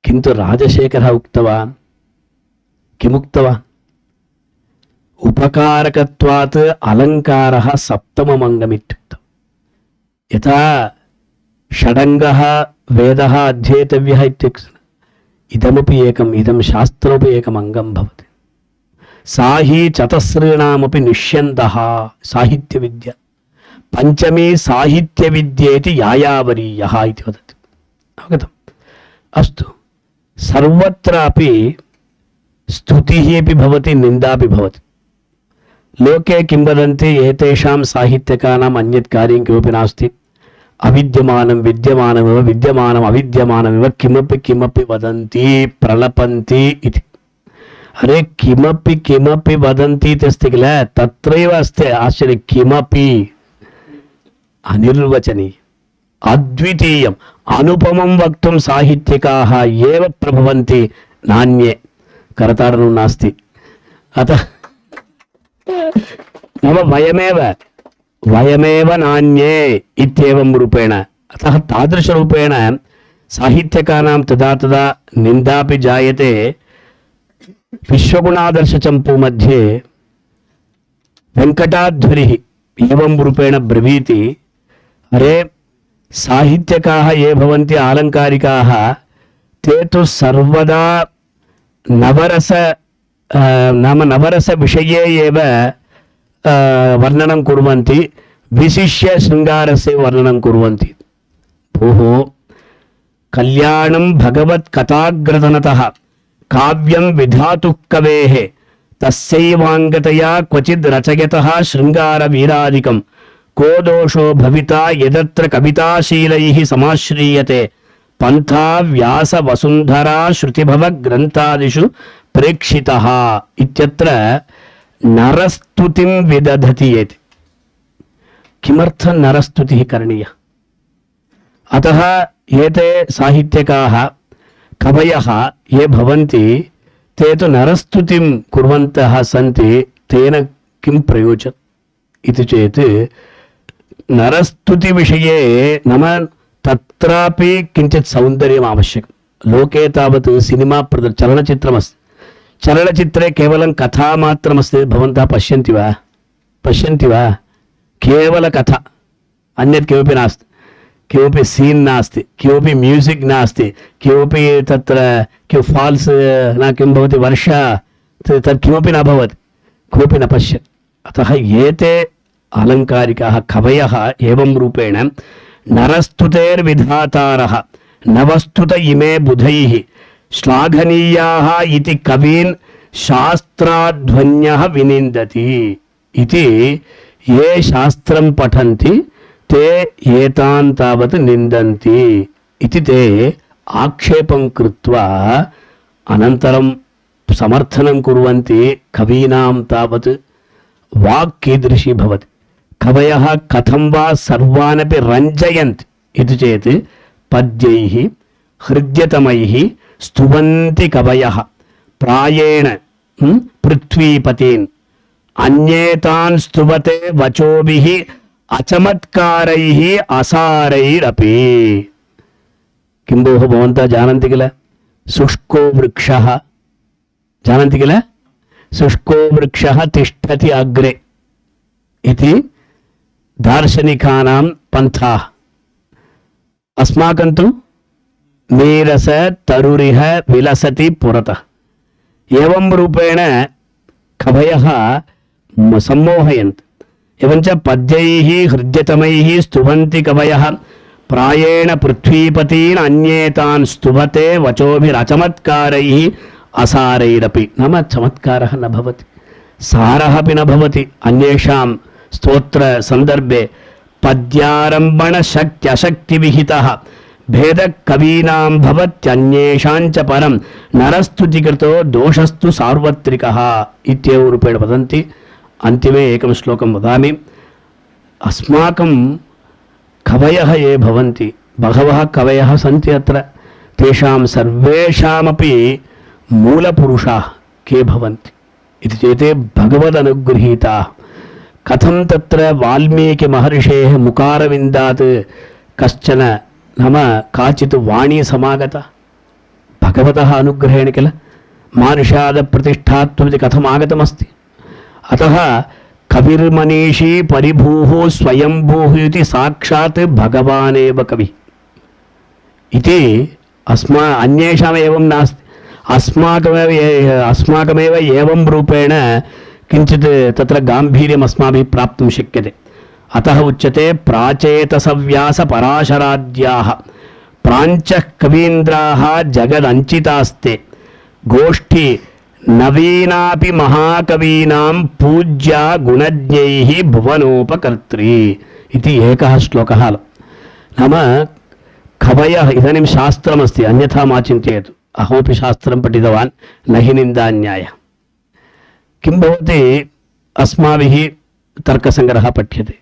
किन्तु राजशेखरः उक्तवान्, किमुक्तवान्? उपकारकत्वात् अलङ्कारः सप्तममङ्गमित्युक्तम्. यथा षडङ्गः वेदः अध्येतव्यः इत्युक्ते इदमपि एकम्, इदं शास्त्रमपि एकम् अङ्गं भवति. सा हि चतस्ॄणामपि निष्यन्तः साहित्यविद्या. पञ्चमी साहित्यविद्येति यायावरीयः इति वदति. अवगतम्? अस्तु, सर्वत्रापि स्तुतिः अपि भवति, निन्दापि भवति. लोके किं वदन्ति? एतेषां साहित्यकानाम् अन्यत् कार्यं किमपि नास्ति, अविद्यमानं विद्यमानमिव विद्यमानम् अविद्यमानमिव किमपि किमपि वदन्ति, प्रलपन्ति इति. अरे किमपि किमपि वदन्ति इति अस्ति किल, तत्रैव अस्ति आश्चर्यं. किमपि अनिर्वचनीयम्, अद्वितीयम्, अनुपमं वक्तुं साहित्यिकाः एव प्रभवन्ति, नान्ये. करताडनं नास्ति. अतः नाम वयमेव नान्ये इत्येवं रूपेण. अतः तादृशरूपेण साहित्यकानां तदा तदा निन्दापि जायते. विश्वगुणादर्शचम्पू मध्ये वेङ्कटाध्वरिः एवं रूपेण ब्रवीति, अरे साहित्यकाः ये भवन्ति आलङ्कारिकाः, ते तु सर्वदा नवरसविषये एव वर्णनं कुर्वन्ति, विशिष्य शृङ्गारस्य वर्णनं कुर्वन्ति. भोः, कल्याणं भगवत्कथाग्रदनतः काव्यं विधातुः कवेः तस्यैवाङ्गतया क्वचिद् रचयतः शृङ्गारवीरादिकं को दोषो भविता यदत्र कविताशीलैः समाश्रीयते पंथा व्यास वसुंधरा श्रुतिभव ग्रंथादिषु प्रेक्षितः इत्यत्र नरस्तुतिं विदधति यत्. किमर्थं नरस्तुतिः करणीया? अतः एते साहित्यकाः कवयः ये भवन्ति ते तु नरस्तुतिं कुर्वन्तः सन्ति. तेन किं प्रयोजनम् इति चेत् नरस्तुतिविषये नाम तत्रापि किञ्चित् सौन्दर्यम् आवश्यकं. लोके तावत् सिनिमा चलनचित्रमस्ति. चलनचित्रे केवलं कथा मात्रमस्ति. भवन्तः पश्यन्ति वा? केवल कथा, अन्यत् किमपि नास्ति. किमपि सीन् नास्ति, किमपि म्यूजिक् नास्ति, किमपि तत्र किं फाल्स् न किं भवति, वर्षा तत् किमपि न भवति, कोऽपि न पश्यति. अतः एते अलङ्कारिकाः कवयः एवं रूपेण नरस्तुतेर्विधातारः नवस्तुत इमे बुधैः श्लाघनीयाः इति कवीन् शास्त्राध्वन्यः विनिन्दति इति. ये शास्त्रं पठन्ति ते एतान् तावत् निन्दन्ति इति ते आक्षेपं कृत्वा अनन्तरं समर्थनं कुर्वन्ति. कवीनां तावत् वाक् कीदृशी भवति. कवयः कथं वा सर्वानपि रञ्जयन्ति इति चेत् पद्यैः हृद्यतमैः स्तुवन्ति कवयः प्रायेण पृथ्वीपतीन् अन्येतान् स्तुवते वचोभिः अचमत्कारैः असारैरपि. किं भोः भवन्तः जानन्ति किल? शुष्को वृक्षः जानन्ति किल? शुष्को वृक्षः तिष्ठति अग्रे इति दार्शनिकानां पन्थाः. अस्माकं तु नीरस तरुरिह विलसति पुरतः. एवं रूपेण कवयः सम्मोहयन्ति. एवञ्च पद्यैः हृद्यतमैः स्तुवन्ति कवयः प्रायेण पृथ्वीपतीन् अन्येतान् स्तुवते वचोभिरचमत्कारैः असारैरपि. नाम चमत्कारः न भवति, सारः अपि न भवति. अन्येषां स्तोत्र संदर्भे पद्यारम्भण शक्त्यशक्तिविहितः भेदः कवीनां भवत्यन्येषां च परं नरस्तुतिकृतो दोषस्तु सार्वत्रिकः इत्येवं रूपेण वदन्ति. अन्तिमे एकं श्लोकं वदामि. अस्माकं कवयः ये भवन्ति, बहवः कवयः सन्ति अत्र, तेषां सर्वेषामपि मूलपुरुषाः के भवन्ति इति चेत् भगवदनुगृहीताः. कथं तत्र वाल्मीकिमहर्षेः मुखारविन्दात् कश्चन नाम काचित् वाणी समागता भगवतः अनुग्रहेण किल मानुषादप्रतिष्ठात्वमिति कथमागतमस्ति। अतः कविर्मनीषी परिभूः स्वयंभूः इति साक्षात् भगवानेव कविः इति अन्येषाम् एवं नास्ति। अस्माकमेव एवं रूपेण किञ्चित् तत्र गाम्भीर्यम् अस्माभिः प्राप्तुं शक्यते। अतः उच्यते प्राचेतसव्यासपराशराद्याः प्राञ्चः कवीन्द्राः जगदञ्चितास्ते गोष्ठी नवीनापि महाकवीनां पूज्या गुणज्ञैः भुवनोपकर्त्री इति एकः श्लोकः। नाम कवयः इदानीं शास्त्रमस्ति, अन्यथा मा चिन्तयतु। अहमपि शास्त्रं पठितवान्, न हि निन्दान्यायः। किं भवति, अस्माभिः तर्कसङ्ग्रहः पठ्यते,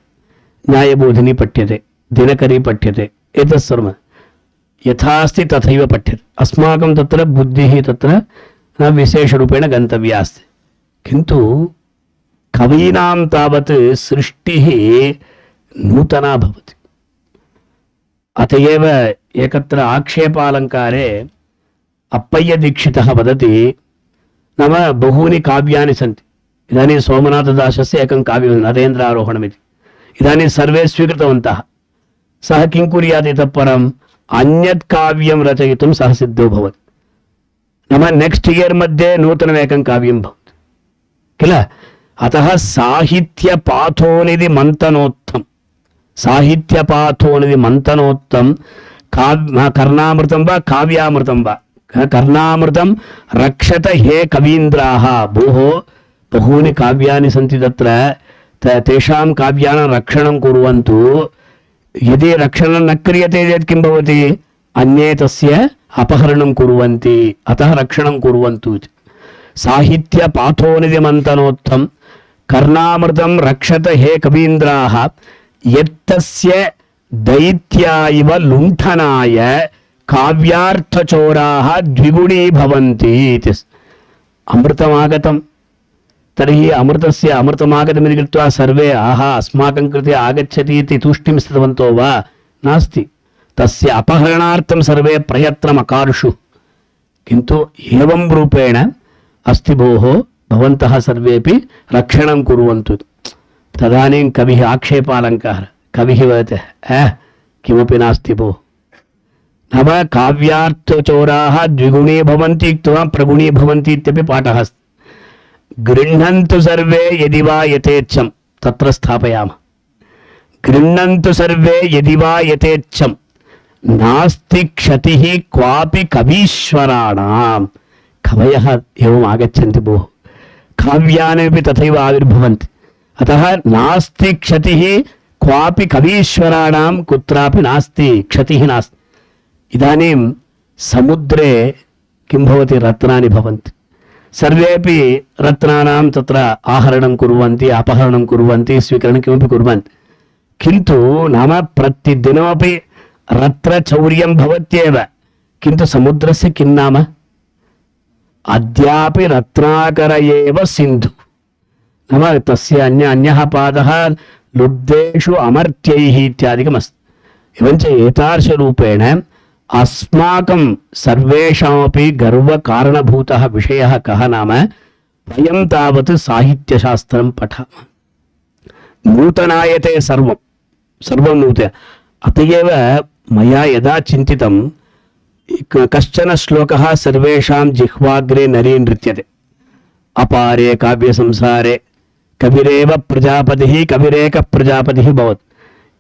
न्यायबोधिनी पठ्यते, दिनकरी पठ्यते, एतत् सर्वं यथा अस्ति तथैव पठ्यते। अस्माकं तत्र बुद्धिः तत्र न विशेषरूपेण गन्तव्या अस्ति। किन्तु कवीनां तावत् सृष्टिः नूतना भवति। अत एव एकत्र आक्षेपालङ्कारे अप्पय्यदीक्षितः वदति, नाम बहूनि काव्यानि सन्ति। इदानीं सोमनाथदासस्य एकं काव्यं नरेन्द्रारोहणमिति इदानीं सर्वे स्वीकृतवन्तः। सः किं कुर्यात् इतः परम् अन्यत् काव्यं रचयितुं सः सिद्धो भवति। नाम नेक्स्ट् इयर् मध्ये नूतनमेकं काव्यं भवति किल। अतः साहित्यपाथोनिधि मन्थनोत्तम कर्णामृतं वा काव्यामृतं वा। कर्णामृतं रक्षत हे कवीन्द्राः। भोः बहूनि काव्यानि सन्ति तत्र, तेषां काव्यानां रक्षणं कुर्वन्तु। यदि रक्षणं न क्रियते चेत् किं भवति, अन्ये तस्य अपहरणं कुर्वन्ति। अतः रक्षणं कुर्वन्तु। साहित्यपाथोनिधिमन्थनोत्थं कर्णामृतं रक्षत हे कवीन्द्राः यत्तस्य दैत्या इव लुण्ठनाय काव्यार्थचोराः द्विगुणी भवन्ति। अमृतमागतं तर्हि अमृतमागतमिति कृत्वा सर्वे आहा अस्माकं कृते आगच्छति इति तुष्टिं स्थितवन्तो वा? नास्ति। तस्य अपहरणार्थं सर्वे प्रयत्नम् अकार्षु। किन्तु एवं रूपेण अस्ति भोः, भवन्तः सर्वेपि रक्षणं कुर्वन्तु। तदानीं कविः आक्षेपालङ्कारः, कविः वदति किमपि नास्ति भोः। नाम काव्यार्थचोराः द्विगुणी भवन्ति उक्त्वा प्रगुणी भवन्ति इत्यपि पाठः अस्ति। गृह्णन्तु सर्वे यदि वा यथेच्छं, तत्र स्थापयामः। गृह्णन्तु सर्वे यदि वा यथेच्छं नास्ति क्षतिः क्वापि कवीश्वराणां। कवयः एवम् आगच्छन्ति भोः, काव्यानि तथैव आविर्भवन्ति। अतः नास्ति क्षतिः क्वापि कवीश्वराणां, कुत्रापि नास्ति क्षतिः नास्ति। इदानीं समुद्रे किं भवति, रत्नानि भवन्ति। सर्वेपि रत्नानां तत्र आहरणं कुर्वन्ति, अपहरणं कुर्वन्ति, स्वीकरणं किमपि कुर्वन्ति। किन्तु नाम प्रतिदिनमपि रत्नचौर्यं भवत्येव। किन्तु समुद्रस्य किं नाम, अद्यापि रत्नाकर एव सिन्धु। नाम तस्य अन्यः पादः लुब्धेषु अमर्त्यैः इत्यादिकमस्ति। एवञ्च एतादृशरूपेण अस्माकं सर्वेषामपि गर्वकारणभूतः विषयः कः नाम, वयं तावत् साहित्यशास्त्रं पठामः। नूतनायते सर्वं नूतन। अत एव मया यदा चिन्तितं, कश्चन श्लोकः सर्वेषां जिह्वाग्रे नरी नृत्यते। अपारे काव्यसंसारे कविरेव प्रजापतिः कविरेकः प्रजापतिः भवति।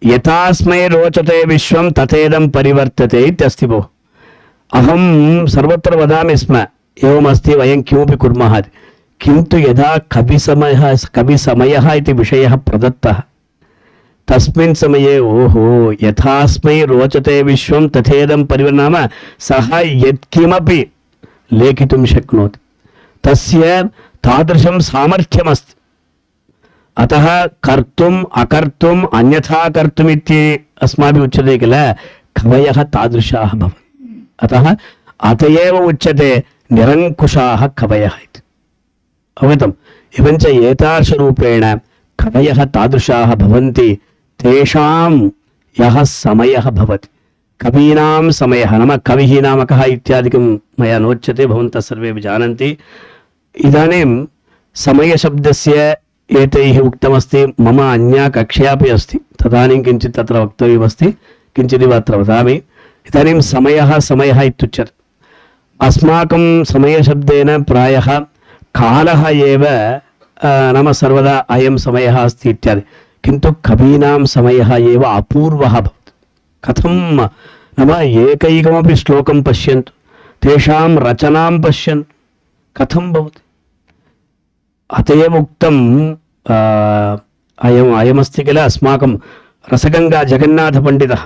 यथास्मै रोचते विश्वं तथेदं परिवर्तते इत्यस्ति भोः। अहं सर्वत्र वदामि स्म एवमस्ति, वयं किमपि कुर्मः। किन्तु यदा कविसमयः इति विषयः प्रदत्तः, तस्मिन् समये ओहो यथास्मै रोचते विश्वं तथेदं परिवर्तते, नाम सः यत्किमपि लेखितुं शक्नोति, तस्य तादृशं सामर्थ्यमस्ति। अतः कर्तुम् अकर्तुम् अन्यथा कर्तुमिति अस्माभिः उच्यते किल, कवयः तादृशाः भवन्ति। अत एव उच्यते निरङ्कुशाः कवयः इति। अवगतम्। एवञ्च एतादृशरूपेण कवयः तादृशाः भवन्ति। तेषां यः समयः भवति कवीनां समयः नाम कविः नाम कः इत्यादिकं मया नोच्यते, भवन्तः सर्वे जानन्ति। इदानीं समयशब्दस्य एतैः उक्तमस्ति, मम अन्या कक्ष्यापि अस्ति, तदानीं किञ्चित् तत्र वक्तव्यमस्ति, किञ्चिदिव अत्र वदामि। इदानीं समयः समयः इत्युच्यते। अस्माकं समयशब्देन प्रायः कालः एव नाम सर्वदा अयं समयः अस्ति इत्यादि, किन्तु कवीनां समयः एव अपूर्वः भवति। कथं नाम एकैकमपि श्लोकं पश्यन्तु, तेषां रचनां पश्यन्तु, कथं भवति। अत एव उक्तम् अयमस्ति किल अस्माकं रसगङ्गा जगन्नाथपण्डितः,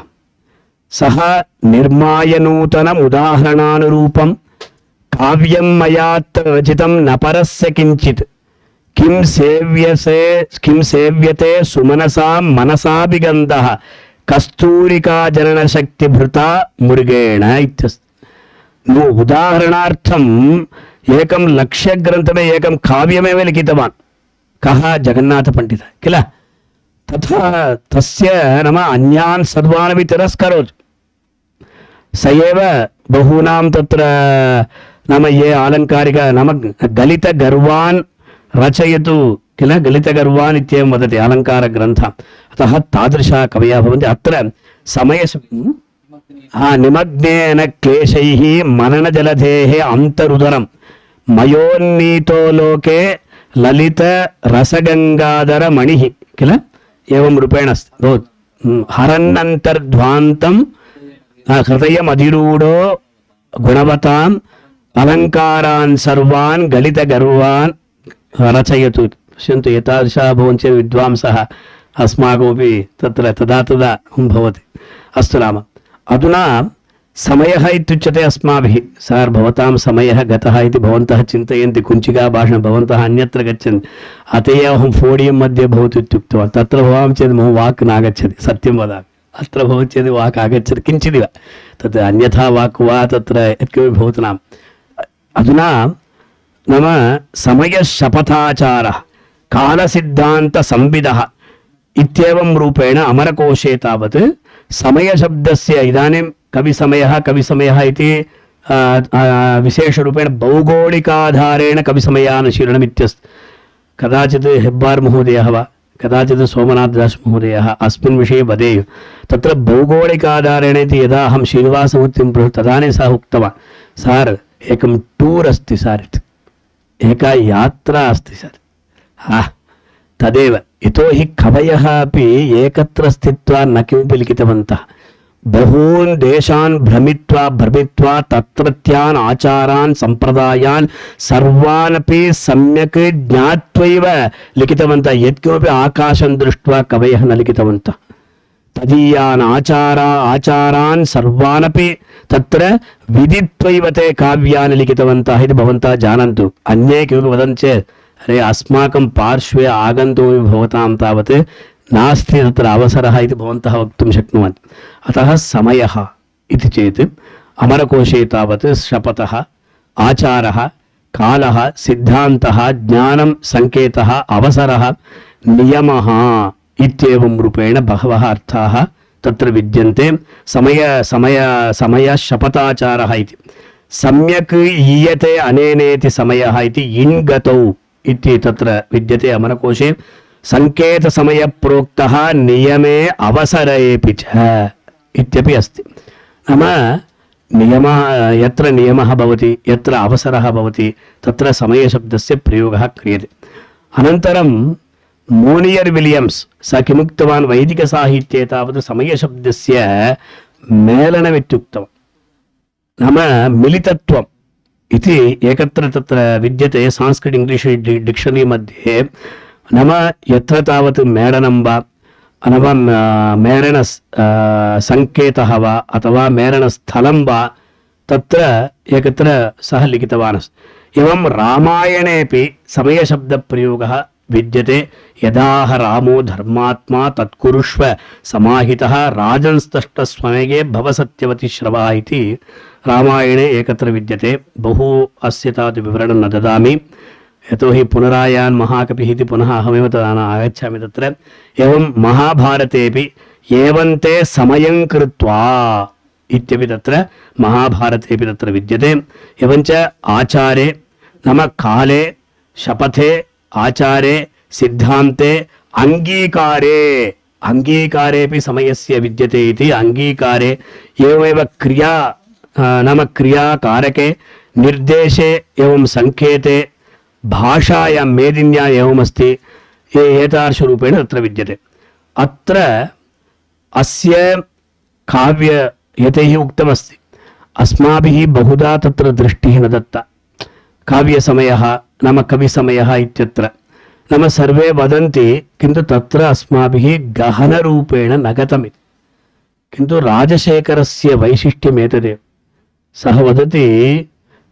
सः निर्माय नूतनम् उदाहरणानुरूपं काव्यं मया रचितं न परस्य किञ्चित् किं सेव्यते सुमनसा मनसापि गन्धः कस्तूरिका जननशक्तिभृता मृगेण इत्यस्ति। उदाहरणार्थम् एकं लक्ष्यग्रन्थमे एकं काव्यमेव लिखितवान्, कः? जगन्नाथपण्डितः किल। तथा तस्य नाम अन्यान् सर्वानपि तिरस्करोति। स एव बहूनां तत्र नाम ये आलङ्कारिक नाम गलितगर्वान् रचयतु किल, गलितगर्वान् इत्येवं वदति अलङ्कारग्रन्थः। अतः तादृशः कवयः भवन्ति। अत्र निमग्नेन क्लेशैः मननजलधेः अन्तरुदरं मयोन्नीतो लोके ललित रसगङ्गाधरमणिः किल, एवं रूपेण भवति। हरन्नन्तर्ध्वान्तं हृदयमधिरूढो गुणवताम् अलङ्कारान् सर्वान् गलितगर्वान् रचयतु। पश्यन्तु, एतादृशः भवन्ति चेत् विद्वांसः अस्माकमपि तत्र तदा तदा भवति। अस्तु नाम अधुना समयः इत्युच्यते अस्माभिः। सार् भवतां समयः गतः इति भवन्तः चिन्तयन्ति, कुञ्चिका भाषणं भवन्तः अन्यत्र गच्छन्ति, अत एव अहं फोडियं मध्ये भवतु इत्युक्तवान्। तत्र भवामि चेत् मम वाक् नागच्छति, सत्यं वदामि। अत्र भवति चेत् वाक् आगच्छति किञ्चिदिव, तत् अन्यथा वाक् वा तत्र यत्किमपि भवतु नाम। अधुना नाम समयशपथाचारः कालसिद्धान्तसंविदः इत्येवं रूपेण अमरकोशे तावत् समयशब्दस्य इदानीं कविसमयः इति विशेषरूपेण भौगोलिकाधारेण कविसमयानुशीलनम् इत्यस्ति। कदाचित् हेब्बार् महोदयः वा कदाचित् सोमनाथदास् महोदयः अस्मिन् विषये वदेयुः। तत्र भौगोलिकाधारेण इति यदा अहं श्रीनिवासमूर्तिं तदानीं सः उक्तवान्, सार् एकं टूर् अस्ति सार् इति, एका यात्रा अस्ति सार्। तदेव, यतोहि कवयः अपि एकत्र स्थित्वा न किमपि लिखितवन्तः, बहून् देशान् भ्रमित्वा तत्रत्यान् आचारान् सम्प्रदायान् सर्वानपि सम्यक् ज्ञात्वैव लिखितवन्तः। यत्किमपि आकाशं दृष्ट्वा कवयः न लिखितवन्तः, तदीयान् आचारान् सर्वानपि तत्र विदित्वैव ते काव्यानि लिखितवन्तः इति भवन्तः जानन्तु। अन्ये किमपि वदन्ति चेत् अरे अस्माकं पार्श्वे आगन्तुमपि भवतां तावत् नास्ति तत्र अवसरः इति भवन्तः वक्तुं शक्नुवन्ति। अतः समयः इति चेत् अमरकोशे तावत् शपथः, आचारः, कालः, सिद्धान्तः, ज्ञानं, सङ्केतः, अवसरः, नियमः इत्येवं रूपेण बहवः अर्थाः तत्र विद्यन्ते। समयशपथाचारः इति सम्यक् ईयते अनेनेति समयः इति इङ्गतौ इति तत्र विद्यते अमरकोशे। सङ्केतसमयप्रोक्तः नियमे अवसरेऽपि च इत्यपि अस्ति। नाम नियमः, यत्र नियमः भवति, यत्र अवसरः भवति, तत्र समयशब्दस्य प्रयोगः क्रियते। अनन्तरं मोनियर् विलियम्स् स किमुक्तवान्, वैदिकसाहित्ये तावत् समयशब्दस्य मेलनमित्युक्तवान्। नाम मिलितत्वम् इति एकत्र तत्र विद्यते संस्कृत इंग्लिश डिक्षनरी मध्ये। नाम यत्र तावत् मेलनं वा अथवा मेलन सङ्केतः वा अथवा मेलनस्थलं वा तत्र एकत्र सः लिखितवान् अस्ति। एवं रामायणेऽपि समयशब्दप्रयोगः विद्यते। यदाह रामो धर्मात्मा तत्कुरुष्व समाहितः राजंस्तष्टस्वमेगे भवसत्यवती श्रवः इति रामायणे एकत्र विद्यते। बहु अस्य तावत् विवरणं न ददामि, यतोहि पुनरायान् महाकपिः इति पुनः अहमेव आगच्छामि तत्र। एवं महाभारतेऽपि ఏవంతే సమయం కృత్వా ఇత్యపి తత్ర మహాభారతేపి తత్ర విద్యతే. ఏవంచ ఆచారే నామ కాలే శపథే ఆచారే సిద్ధాంతే అంగీకారే అంగీకారేపి సమయస్య విద్యతే ఇది. అంగీకారే ఏవమేవ క్రియా नाम क्रियाकारके निर्देशे एवं संकेते भाषायां मेदिन्या एवमस्ति एतादृशरूपेण तत्र विद्यते. अत्र अस्य काव्य यतैः उक्तमस्ति अस्माभिः बहुधा तत्र दृष्टिः न दत्ता. काव्यसमयः नाम कविसमयः इत्यत्र नाम सर्वे वदन्ति किन्तु तत्र अस्माभिः गहनरूपेण न गतमिति. किन्तु राजशेखरस्य वैशिष्ट्यमेतदेव. सः वदति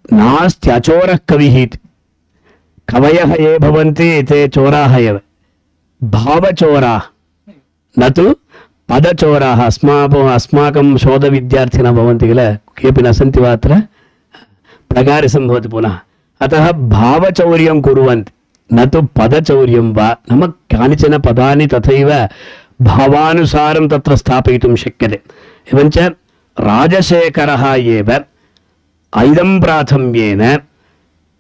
नास्त्यचोरः कविः इति. कवयः ये भवन्ति ते चोराः एव, भावचोराः न तु पदचोराः. अस्माकं शोधविद्यार्थिनः भवन्ति किल, केऽपि न सन्ति वा अत्र, प्रकारिसं भवति पुनः. अतः भावचौर्यं कुर्वन्ति न तु पदचौर्यं वा. नाम कानिचन पदानि तथैव भावानुसारं तत्र स्थापयितुं शक्यते. एवञ्च राजशेखरः एव ऐदं प्राथम्येन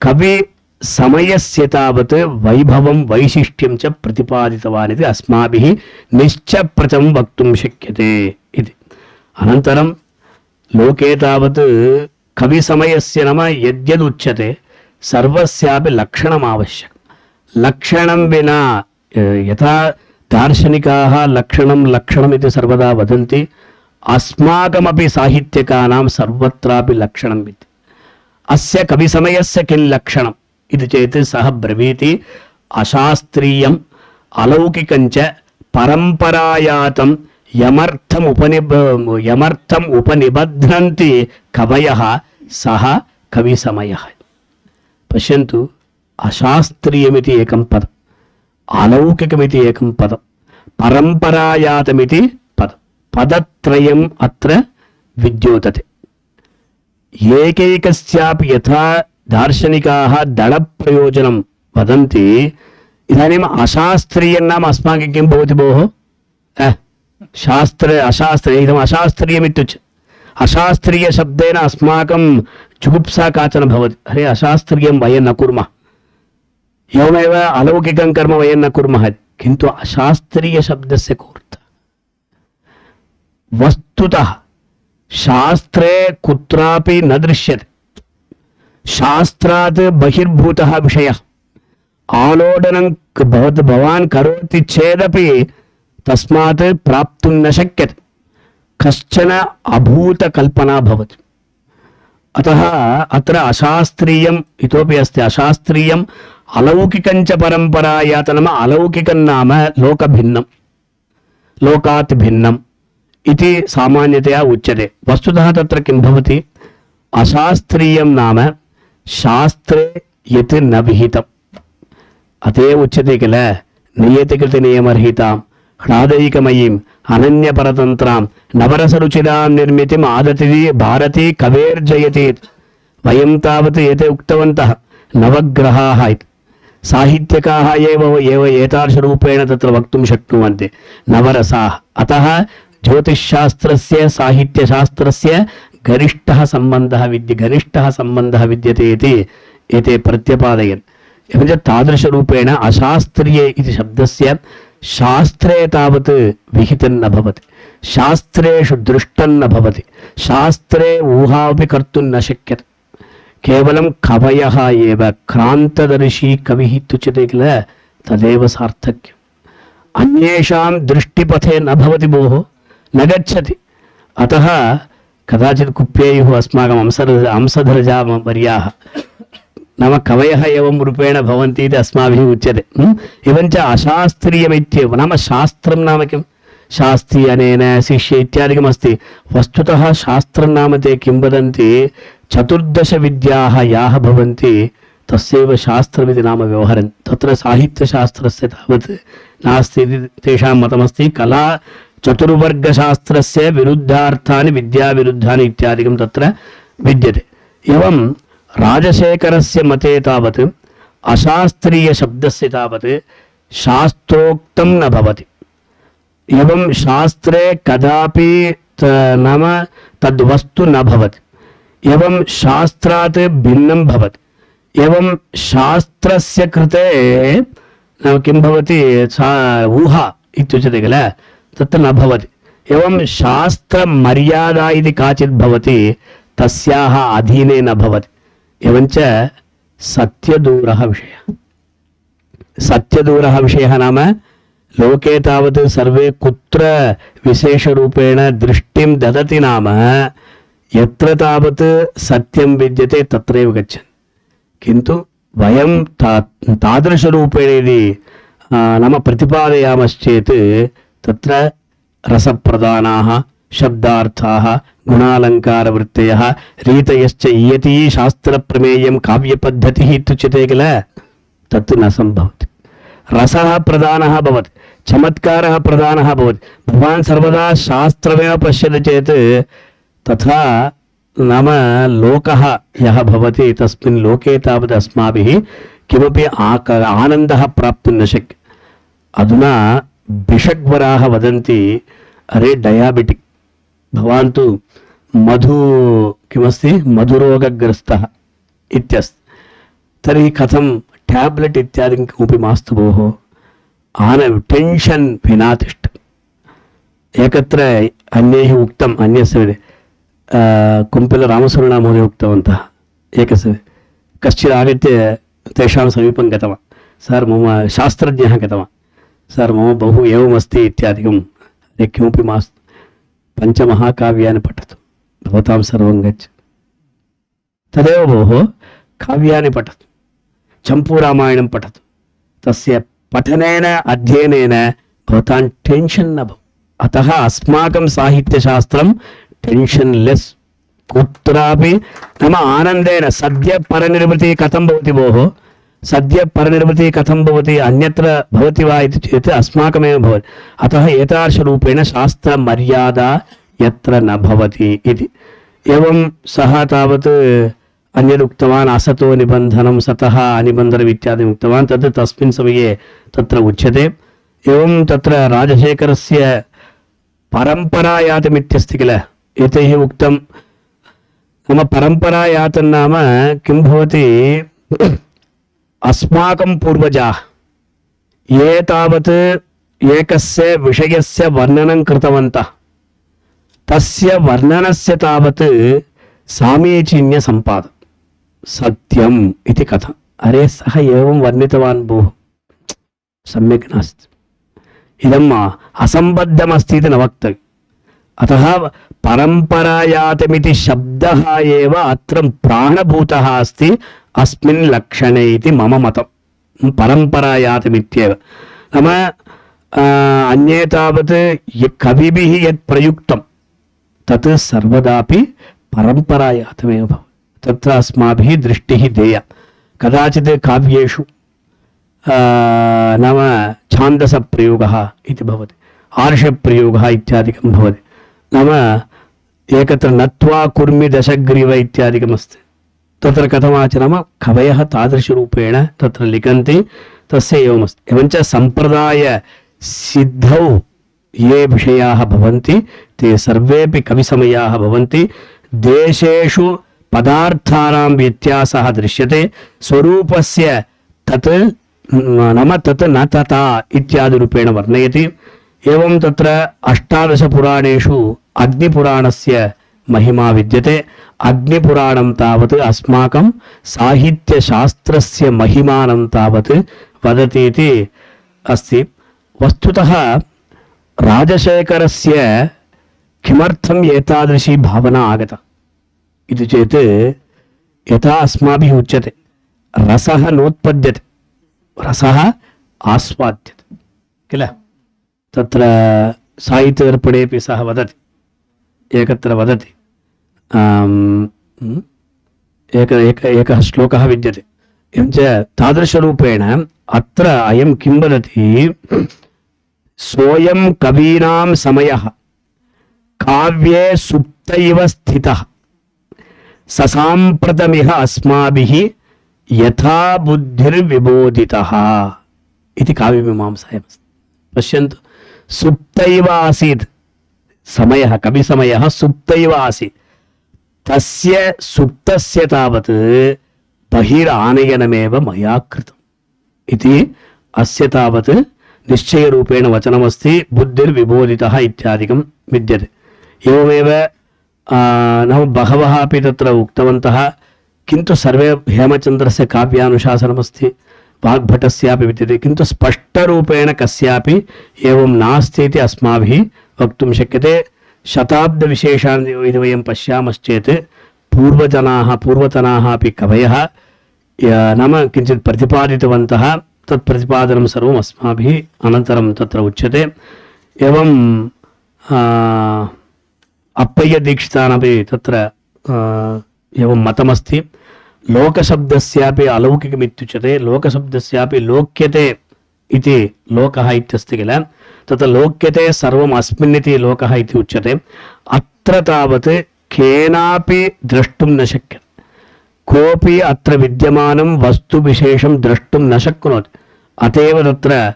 कवि समयस्य तावत् वैभवं वैशिष्ट्यं च प्रतिपादितवान् इति अस्माभिः निश्चप्रचं वक्तुं शक्यते इति. अनन्तरं लोके तावत् कविसमयस्य नाम यद्यदुच्यते सर्वस्यापि लक्षणम् आवश्यकं. लक्षणं विना यथा दार्शनिकाः लक्षणमिति सर्वदा वदन्ति, अस्माकमपि साहित्यकानां सर्वत्रापि लक्षणं विद्यते. अस्य कविसमयस्य किं लक्षणम् इति चेत् सः ब्रवीति अशास्त्रीयम् अलौकिकञ्च परम्परायातं यमर्थम् उपनिबध्नन्ति कवयः सः कविसमयः. पश्यन्तु, अशास्त्रीयमिति एकं पदम्, अलौकिकमिति एकं पदं, परम्परायातमिति पदं, पदत्रयम् अत्र विद्योतते. एकैकस्यापि यथा दार्शनिकाः दलप्रयोजनं वदन्ति, इदानीम् अशास्त्रीयं नाम अस्माकं किं भवति भोः? इदम् अशास्त्रीयमित्युच्यते. अशास्त्रीयशब्देन अस्माकं जुगुप्सा काचन भवति. अरे अशास्त्रीयं वयं न कुर्मः, एवमेव अलौकिकं कर्म वयं न कुर्मः. किन्तु अशास्त्रीयशब्दस्य कोऽर्थः? वस्तुतः शास्त्रे कुत्रापि न दृश्यते. शास्त्रात् बहिर्भूतः विषयः. आलोडनं भवान् करोति चेदपि तस्मात् प्राप्तुं न शक्यते. कश्चन अभूतकल्पना भवति. अतः अत्र अशास्त्रीयम् इतोपि अस्ति. अशास्त्रीयम् अलौकिकञ्च परम्परायात नाम अलौकिकं नाम लोकभिन्नं, लोकात् भिन्नम् इति सामान्यतया उच्यते. वस्तुतः तत्र किं भवति? अशास्त्रीयं नाम शास्त्रे यत् न विहितम्. अतएव उच्यते किल, नियतिकृतनियमरहितां ह्लादैकमयीम् अनन्यपरतन्त्रां नवरसरुचिरां निर्मितिम् आदति भारती कवेर्जयति. वयं तावत् एते उक्तवन्तः नवग्रहाः इति. साहित्यकाः एव एतादृशरूपेण तत्र वक्तुं शक्नुवन्ति, नवरसाः. अतः ज्योतिषशास्त्रस्य साहित्यशास्त्रस्य घनिष्ठः सम्बन्धः विद्यते इति एते प्रत्यपादयन्. एवञ्च तादृशरूपेण अशास्त्रीये इति शब्दस्य शास्त्रे तावत् विहितं न भवति, शास्त्रेषु दृष्टं न भवति, शास्त्रे ऊहापि कर्तुं न शक्यते. केवलं कवयः एव, क्रान्तदर्शी कविः इत्युच्यते किल, तदेव सार्थक्यम्. अन्येषां दृष्टिपथे न भवति भोः, न गच्छति. अतः कदाचित् कुप्येयुः अस्माकम् अंसधरजावर्याः नाम कवयः एवं रूपेण भवन्ति इति अस्माभिः उच्यते. एवञ्च अशास्त्रीयमित्येव नाम शास्त्रं नाम किं? शास्त्री अनेन शिष्य इत्यादिकमस्ति. वस्तुतः शास्त्रं नाम ते किं वदन्ति? 14 विद्याः याः भवन्ति तस्यैव शास्त्रमिति नाम व्यवहरन्. तत्र साहित्यशास्त्रस्य तावत् नास्ति इति तेषां मतमस्ति. कला चतुर्वर्गशास्त्रस्य विरुद्धार्थानि विद्याविरुद्धानि इत्यादिकं तत्र विद्यते. एवं राजशेखरस्य मते तावत् अशास्त्रीयशब्दस्य तावत् शास्त्रोक्तं न भवति. एवं शास्त्रे कदापि नाम तद्वस्तु न भवति, एवं शास्त्रात् भिन्नं भवति, एवं शास्त्रस्य कृते नाम किं भवति ऊहा इत्युच्यते किल, तत्र न भवति। एवं शास्त्रमर्यादा इति काचित् भवति, तस्याः अधीने न भवति। एवञ्च सत्यदूरः विषयः, सत्यदूरः विषयः नाम लोके तावत् सर्वे कुत्र विशेषरूपेण दृष्टिं ददति नाम यत्र तावत् सत्यं विद्यते तत्रैव गच्छन्, किन्तु वयं तादृशरूपेण यदि नाम प्रतिपादयामश्चेत् तत्र रसप्रधानाः शब्दार्थाः गुणालङ्कारवृत्तयः रीतयश्च इयती शास्त्रप्रमेयं काव्यपद्धतिः इत्युच्यते किल, तत् न सम्भवति। रसः प्रधानः भवति, चमत्कारः प्रधानः भवति। भवान् सर्वदा शास्त्रमेव पश्यति चेत् तथा नाम लोकः यः भवति तस्मिन् लोके तावत् अस्माभिः किमपि आनन्दः प्राप्तुं न शक्यते। अधुना भिषग्वराः वदन्ति, अरे डयाबिटिक्, भवान् तु किमस्ति मधुरोगग्रस्तः इत्यस्ति, तर्हि कथं ट्याब्लेट् इत्यादिकं किमपि मास्तु भोः, टेन्शन् विना तिष्ठ। एकत्र अन्यैः उक्तम्, अन्यस्य कुम्पिलरामसूर्णमहोदय उक्तवन्तः, एकस्य कश्चित् आगत्य तेषां समीपं गतवान्, सर् मम शास्त्रज्ञः गतवान्, सर् मम बहु एवमस्ति इत्यादिकं, किमपि मास्तु, पञ्चमहाकाव्यानि पठतु, भवतां सर्वं गच्छ। तदेव भोः, काव्यानि पठतु, चम्पूरामायणं पठतु, तस्य पठनेन अध्ययनेन भवतां टेन्शन् न भवति। अतः अस्माकं साहित्यशास्त्रं टेन्शन् लेस्, कुत्रापि नाम आनन्देन। सद्य परनिर्वृतिः कथं भवति भोः, सद्य परनिर्वृतिः कथं भवति, अन्यत्र भवति वा इति चेत् अस्माकमेव भवति। अतः एतादृशरूपेण शास्त्रमर्यादा यत्र न भवति इति। एवं सः तावत् अन्यदुक्तवान्, असतो निबन्धनं सतः अनिबन्धनम् इत्यादिम् उक्तवान्, तद् तस्मिन् समये तत्र उच्यते। एवं तत्र राजशेखरस्य परम्परायातमित्यस्ति किल, एतैः उक्तं नाम परम्परायातं नाम किं भवति, अस्माकं पूर्वजाः ये तावत् एकस्य विषयस्य वर्णनं कृतवन्तः, तस्य वर्णनस्य तावत् सामीचीन्यसम्पादनं सत्यम् इति कथम्। अरे सः एवं वर्णितवान् भोः, सम्यक् नास्ति, इदम् असम्बद्धमस्ति इति न वक्तव्यम्। अतः परम्परायातमिति शब्दः एव अत्र प्राणभूतः अस्ति अस्मिन् लक्षणे इति मम मतं। परम्परायातमित्येव नाम अन्ये तावत् कविभिः यत् प्रयुक्तं तत् सर्वदापि परम्परायातमेव भवति। तत्र अस्माभिः दृष्टिः देया। कदाचित् काव्येषु नाम छान्दसप्रयोगः इति भवति, आर्षप्रयोगः इत्यादिकं भवति। नाम एकत्र नत्वा कुर्मि दशग्रीव इत्यादिकमस्ति। तत्र कथमाच नाम कवयः तादृशरूपेण तत्र लिखन्ति, तस्य एवमस्ति। एवञ्च सम्प्रदायसिद्धौ ये विषयाः भवन्ति ते सर्वेपि कविसमयाः भवन्ति। देशेषु पदार्थानां व्यत्यासः दृश्यते, स्वरूपस्य तत् नाम तत् न तथा इत्यादिरूपेण वर्णयति। एवं तत्र 18 पुराणेषु अग्निपुराणस्य महिमा विद्यते। अग्निपुराणं तावत् अस्माकं साहित्यशास्त्रस्य महिमानं तावत् वदति इति अस्ति। वस्तुतः राजशेखरस्य किमर्थम् एतादृशी भावना आगता इति चेत्, यथा अस्माभिः उच्यते रसः नोत्पद्यते, रसः आस्वाद्यते किल। तत्र साहित्यदर्पणेपि सः वदति, एकत्र वदति, एकः श्लोकः विद्यते। एवञ्च तादृशरूपेण अत्र अयं किं वदति, सोऽयं कवीनां समयः काव्ये सुप्त इव स्थितः ससाम्प्रतमिह अस्माभिः यथा बुद्धिर्विबोधितः इति काव्यमीमांसायामस्ति। पश्यन्तु, సుప్తైవ ఆసీత్ సమయः కవిసమయः సుప్తైవ ఆసీత్ తస్య సుప్తస్య తావత్ బహిరానయనమేవ మయా కృతం ఇది అస్య తావత్ నిశ్చయరూపేణ వచనమస్తి బుద్ధిర్విబోధితः ఇత్యాదికం విద్యతే एवमेव नाम बहवः अपि तत्र उक्तवन्तः किन्तु सर्वे हेमचन्द्रस्य काव्यानुशासनमस्ति वाग्भटस्यापि विद्यते किन्तु स्पष्टरूपेण कस्यापि एवं नास्ति इति अस्माभिः वक्तुं शक्यते शताब्दविशेषान् यदि वयं पश्यामश्चेत् पूर्वतनाः अपि कवयः नाम किञ्चित् प्रतिपादितवन्तः तत् प्रतिपादनं सर्वम् अस्माभिः अनन्तरं तत्र उच्यते एवं अप्पय्य दीक्षितानपि तत्र एवं मतमस्ति लोकशब्दस्यापि अलौकिकमित्युच्यते लोकशब्दस्यापि लोक्यते इति लोकः इत्यस्ति किल तत्र लोक्यते सर्वम् अस्मिन् इति लोकः इति उच्यते अत्र तावत् केनापि द्रष्टुं न शक्यते कोऽपि अत्र विद्यमानं वस्तुविशेषं द्रष्टुं न शक्नोति अतएव तत्र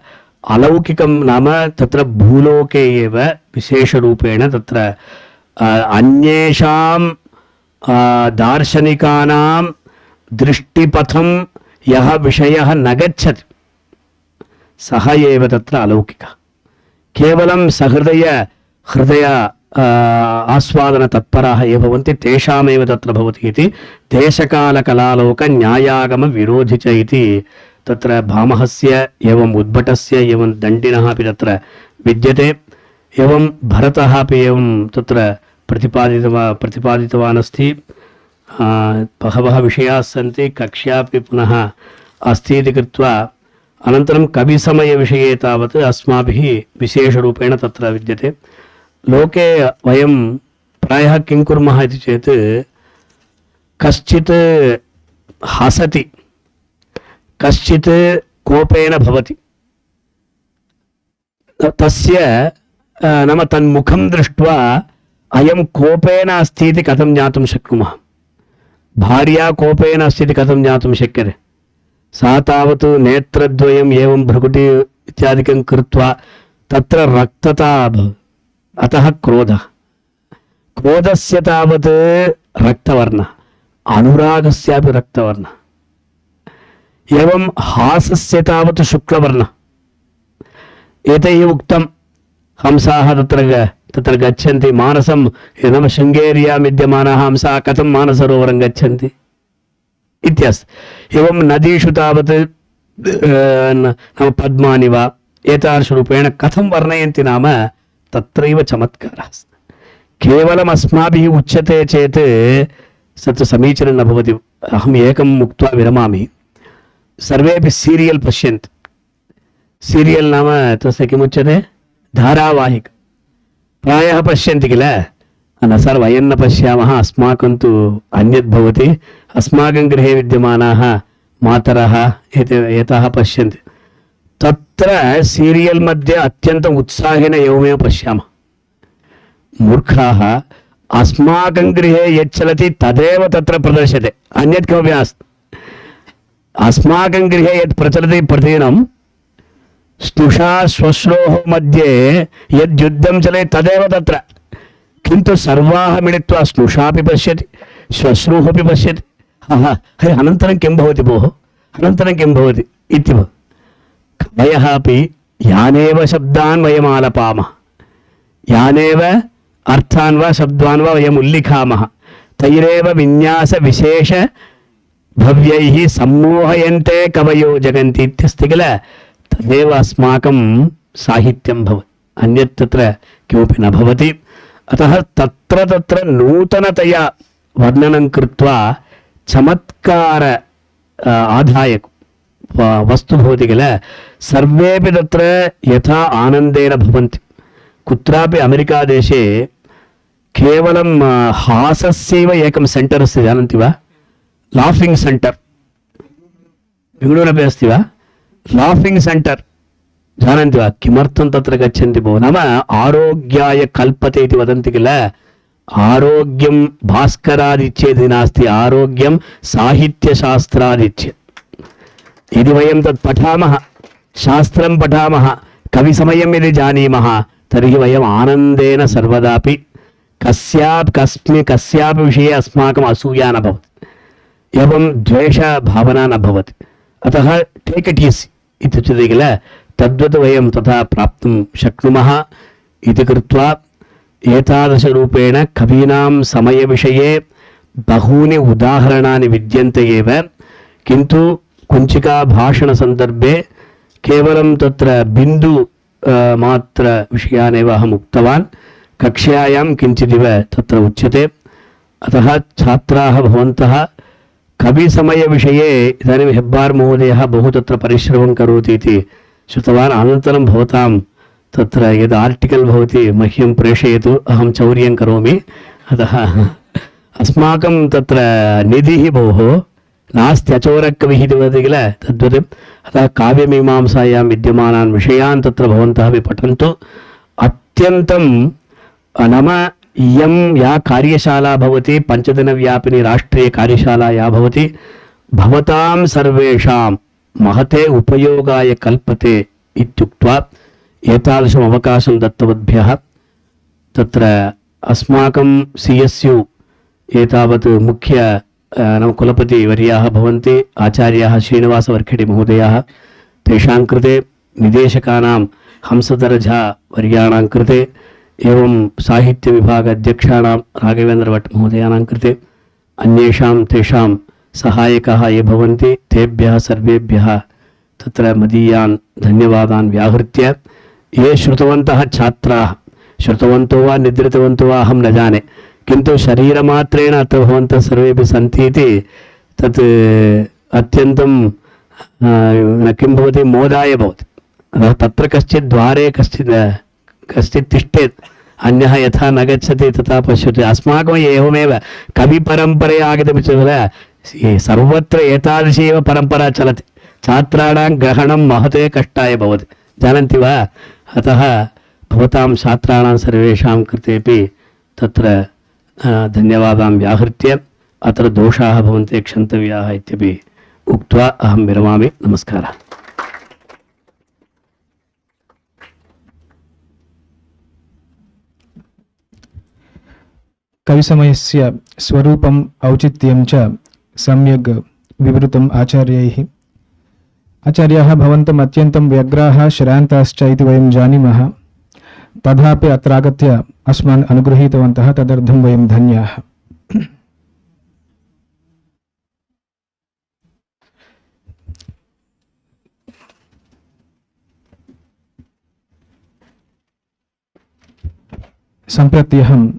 अलौकिकं नाम तत्र भूलोके एव विशेषरूपेण तत्र अन्येषां दार्शनिकानां दृष्टिपथं यः विषयः न गच्छति सः एव तत्र अलौकिकः केवलं सहृदय आस्वादनतत्पराः ये भवन्ति तेषामेव तत्र भवति इति देशकालकलालोकन्यायागमविरोधि च इति तत्र भामहस्य एवं उद्भटस्य एवं दण्डिनः अपि तत्र विद्यते एवं भरतः अपि एवं तत्र प्रतिपादितवान् अस्ति बहवः विषयाः सन्ति कक्ष्यापि पुनः अस्ति इति कृत्वा अनन्तरं कविसमयविषये तावत् अस्माभिः विशेषरूपेण तत्र विद्यते लोके वयं प्रायः किं कुर्मः इति चेत् कश्चित् हसति कश्चित् कोपेन भवति तस्य नाम तन्मुखं दृष्ट्वा अयं कोपेन अस्ति इति कथं ज्ञातुं शक्नुमः भार्या कोपेन अस्ति इति कथं ज्ञातुं शक्यते सा तावत् नेत्रद्वयम् एवं भ्रुकुटि इत्यादिकं कृत्वा तत्र रक्तता अभवत् अतः क्रोधस्य तावत् रक्तवर्णः अनुरागस्यापि रक्तवर्णः एवं हासस्य तावत् शुक्लवर्णः एतैः उक्तं हंसाः तत्र गच्छन्ति मानसं नाम शृङ्गेर्यां विद्यमानाः हंसाः कथं मानसरोवरं गच्छन्ति इत्यस्ति एवं नदीषु तावत् नाम पद्मानि वा एतादृशरूपेण कथं वर्णयन्ति नाम तत्रैव चमत्कारः अस्ति केवलम् अस्माभिः उच्यते चेत् तत् समीचीनं न भवति अहम् एकम् उक्त्वा विरमामि सर्वेपि सीरियल् पश्यन्ति सीरियल् नाम तस्य किमुच्यते धारावाहिक प्रायः पश्यन्ति किल न सर् वयं न पश्यामः अस्माकं तु अन्यद् भवति अस्माकं गृहे विद्यमानाः मातरः एताः पश्यन्ति तत्र सीरियल् मध्ये अत्यन्तम् उत्साहेन एवमेव पश्यामः मूर्खाः अस्माकं गृहे यच्चलति तदेव तत्र प्रदर्श्यते अन्यत् किमपि नास्ति अस्माकं गृहे यत् प्रचलति प्रतिदिनं स्नुषा श्वश्रोः मध्ये यद्युद्धं चलेत् तदेव तत्र किन्तु सर्वाः मिलित्वा स्नुषापि पश्यति श्वश्रूः अपि पश्यति हरि अनन्तरं किं भवति भोः अनन्तरं किं भवति इति कवयः अपि यानेव शब्दान् वयम् आलपामः यानेव अर्थान् वा शब्दान् वा वयम् उल्लिखामः तैरेव विन्यासविशेष भव्यैः सम्मोहयन्ते कवयो जगन्ति इत्यस्ति किल तदेव अस्माकं साहित्यं भवति अन्यत् तत्र किमपि न भवति अतः तत्र नूतनतया वर्णनं कृत्वा चमत्कार आधाय वस्तु भवति किल सर्वेपि तत्र यथा आनन्देन भवन्ति कुत्रापि अमेरिकादेशे केवलं हासस्यैव एकं सेण्टर् अस्ति जानन्ति वा लाफिङ्ग् सेण्टर् बेङ्गळूरपि अस्ति वा लाफिङ्ग् सेण्टर् जानन्ति वा किमर्थं तत्र गच्छन्ति भो नाम आरोग्याय कल्पते इति वदन्ति किल आरोग्यं भास्करादिच्छेत् नास्ति आरोग्यं साहित्यशास्त्रादिच्छेत् यदि वयं तत् पठामः शास्त्रं पठामः कविसमयं यदि जानीमः तर्हि वयम् आनन्देन सर्वदापि कस्यापि विषये अस्माकम् असूया न भवति, एवं द्वेषभावना न भवति। अतः टेक् इट् ईज़ी इत्युच्यते किल, तद्वत् वयं तथा प्राप्तुं शक्नुमः इति कृत्वा एतादृशरूपेण कवीनां समयविषये बहूनि उदाहरणानि विद्यन्ते एव, किन्तु कुञ्चिका भाषणसन्दर्भे केवलं तत्र बिन्दु मात्र विषयानेव अहम् उक्तवान्, कक्ष्यायां किञ्चिदिव तत्र उच्यते। अतः छात्राः भवन्तः कविसमयविषये इदानीं हेब्बार् महोदयः बहु तत्र परिश्रमं करोति इति श्रुतवान्। अनन्तरं भवतां तत्र यद् आर्टिकल् भवति मह्यं प्रेषयतु, अहं चौर्यं करोमि। अतः अस्माकं तत्र निधिः भोः नास्ति, अचोरकविः इति वदति किल, तद्वत्। अतः काव्यमीमांसायां विद्यमानान् विषयान् तत्र भवन्तः अपि पठन्तु। अत्यन्तं नाम इयं या कार्यशाला भवति, 5 दिनव्यापिनी राष्ट्रीयकार्यशाला या भवति, भवतां सर्वेषां महते उपयोगाय कल्पते इत्युक्त्वा एतादृशम् अवकाशं दत्तवद्भ्यः तत्र अस्माकं CSU एतावत् मुख्य नाम कुलपतिवर्याः भवन्ति, आचार्याः श्रीनिवासवर्खेडि महोदयाः, तेषां कृते निदेशकानां हंसधरझा वर्याणां कृते, एवं साहित्यविभाग अध्यक्षाणां राघवेन्द्रभट् महोदयानां कृते, अन्येषां तेषां सहायकाः ये भवन्ति तेभ्यः सर्वेभ्यः तत्र मदीयान् धन्यवादान् व्याहृत्य, ये श्रुतवन्तः छात्राः, श्रुतवन्तो वा निद्रितवन्तो वा अहं न जाने, किन्तु शरीरमात्रेण अत्र भवन्तः सर्वेपि सन्ति इति तत् अत्यन्तं किं भवति, मोदाय भवति। अतः तत्र कश्चित् द्वारे कश्चित् तिष्ठेत्, अन्यः यथा न गच्छति तथा पश्यति। अस्माकम् एवमेव कविपरम्परया आगतमिति चेत् सर्वत्र एतादृशी एव परम्परा चलति। छात्राणां ग्रहणं महते कष्टाय भवति, जानन्ति वा। अतः भवतां छात्राणां सर्वेषां कृतेपि तत्र धन्यवादान् व्याहृत्य अत्र दोषाः भवन्ति क्षन्तव्याः इत्यपि उक्त्वा अहं विरमामि। नमस्कारः। कविसमयस्य स्वरूपम् औचित्यं च सम्यग् विवृतम् आचार्यैः। आचार्याः भवन्तम् अत्यन्तं व्यग्राः श्रान्ताश्च इति वयं जानीमः, तथापि अत्र आगत्य अस्मान् अनुगृहीतवन्तः, तदर्थं वयं धन्याः। सम्प्रति अहं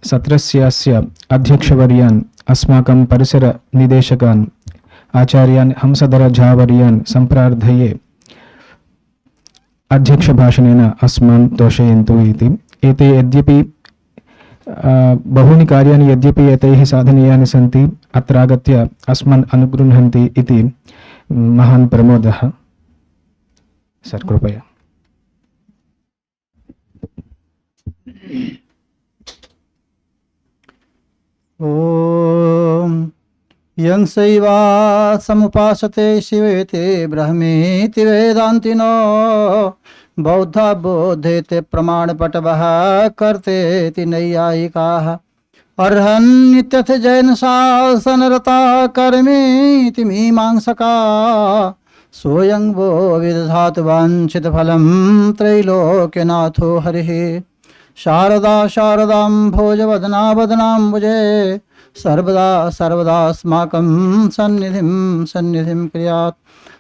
सत्रस्यास्य अध्यक्षवर्यान्, अस्माकं परिसरनिदेशकान् आचार्यान् हंसधरझावर्यान् सम्प्रार्थये अध्यक्षभाषणेन अस्मान् तोषयन्तु इति। एते यद्यपि बहूनि कार्याणि यद्यपि एतैः साधनीयानि सन्ति, अत्र आगत्य अस्मान् अनुगृह्णन्ति इति महान् प्रमोदः। सर् कृपया। ॐ यं शैवा समुपासते शिवेति ब्रह्मेति वेदान्तिनो, बौद्धा बोधेते प्रमाणपटवः कर्तेति नैयायिकाः, अर्हन्नित्यथ जैन शासनरता कर्मेति मीमांसका, सोऽयं वो विदधातु वाञ्छितफलं त्रैलोक्यनाथो हरिः। शारदा शारदां भोजवदना वदनाम्बुजे, सर्वदा सर्वदास्माकं सन्निधिं क्रियात्।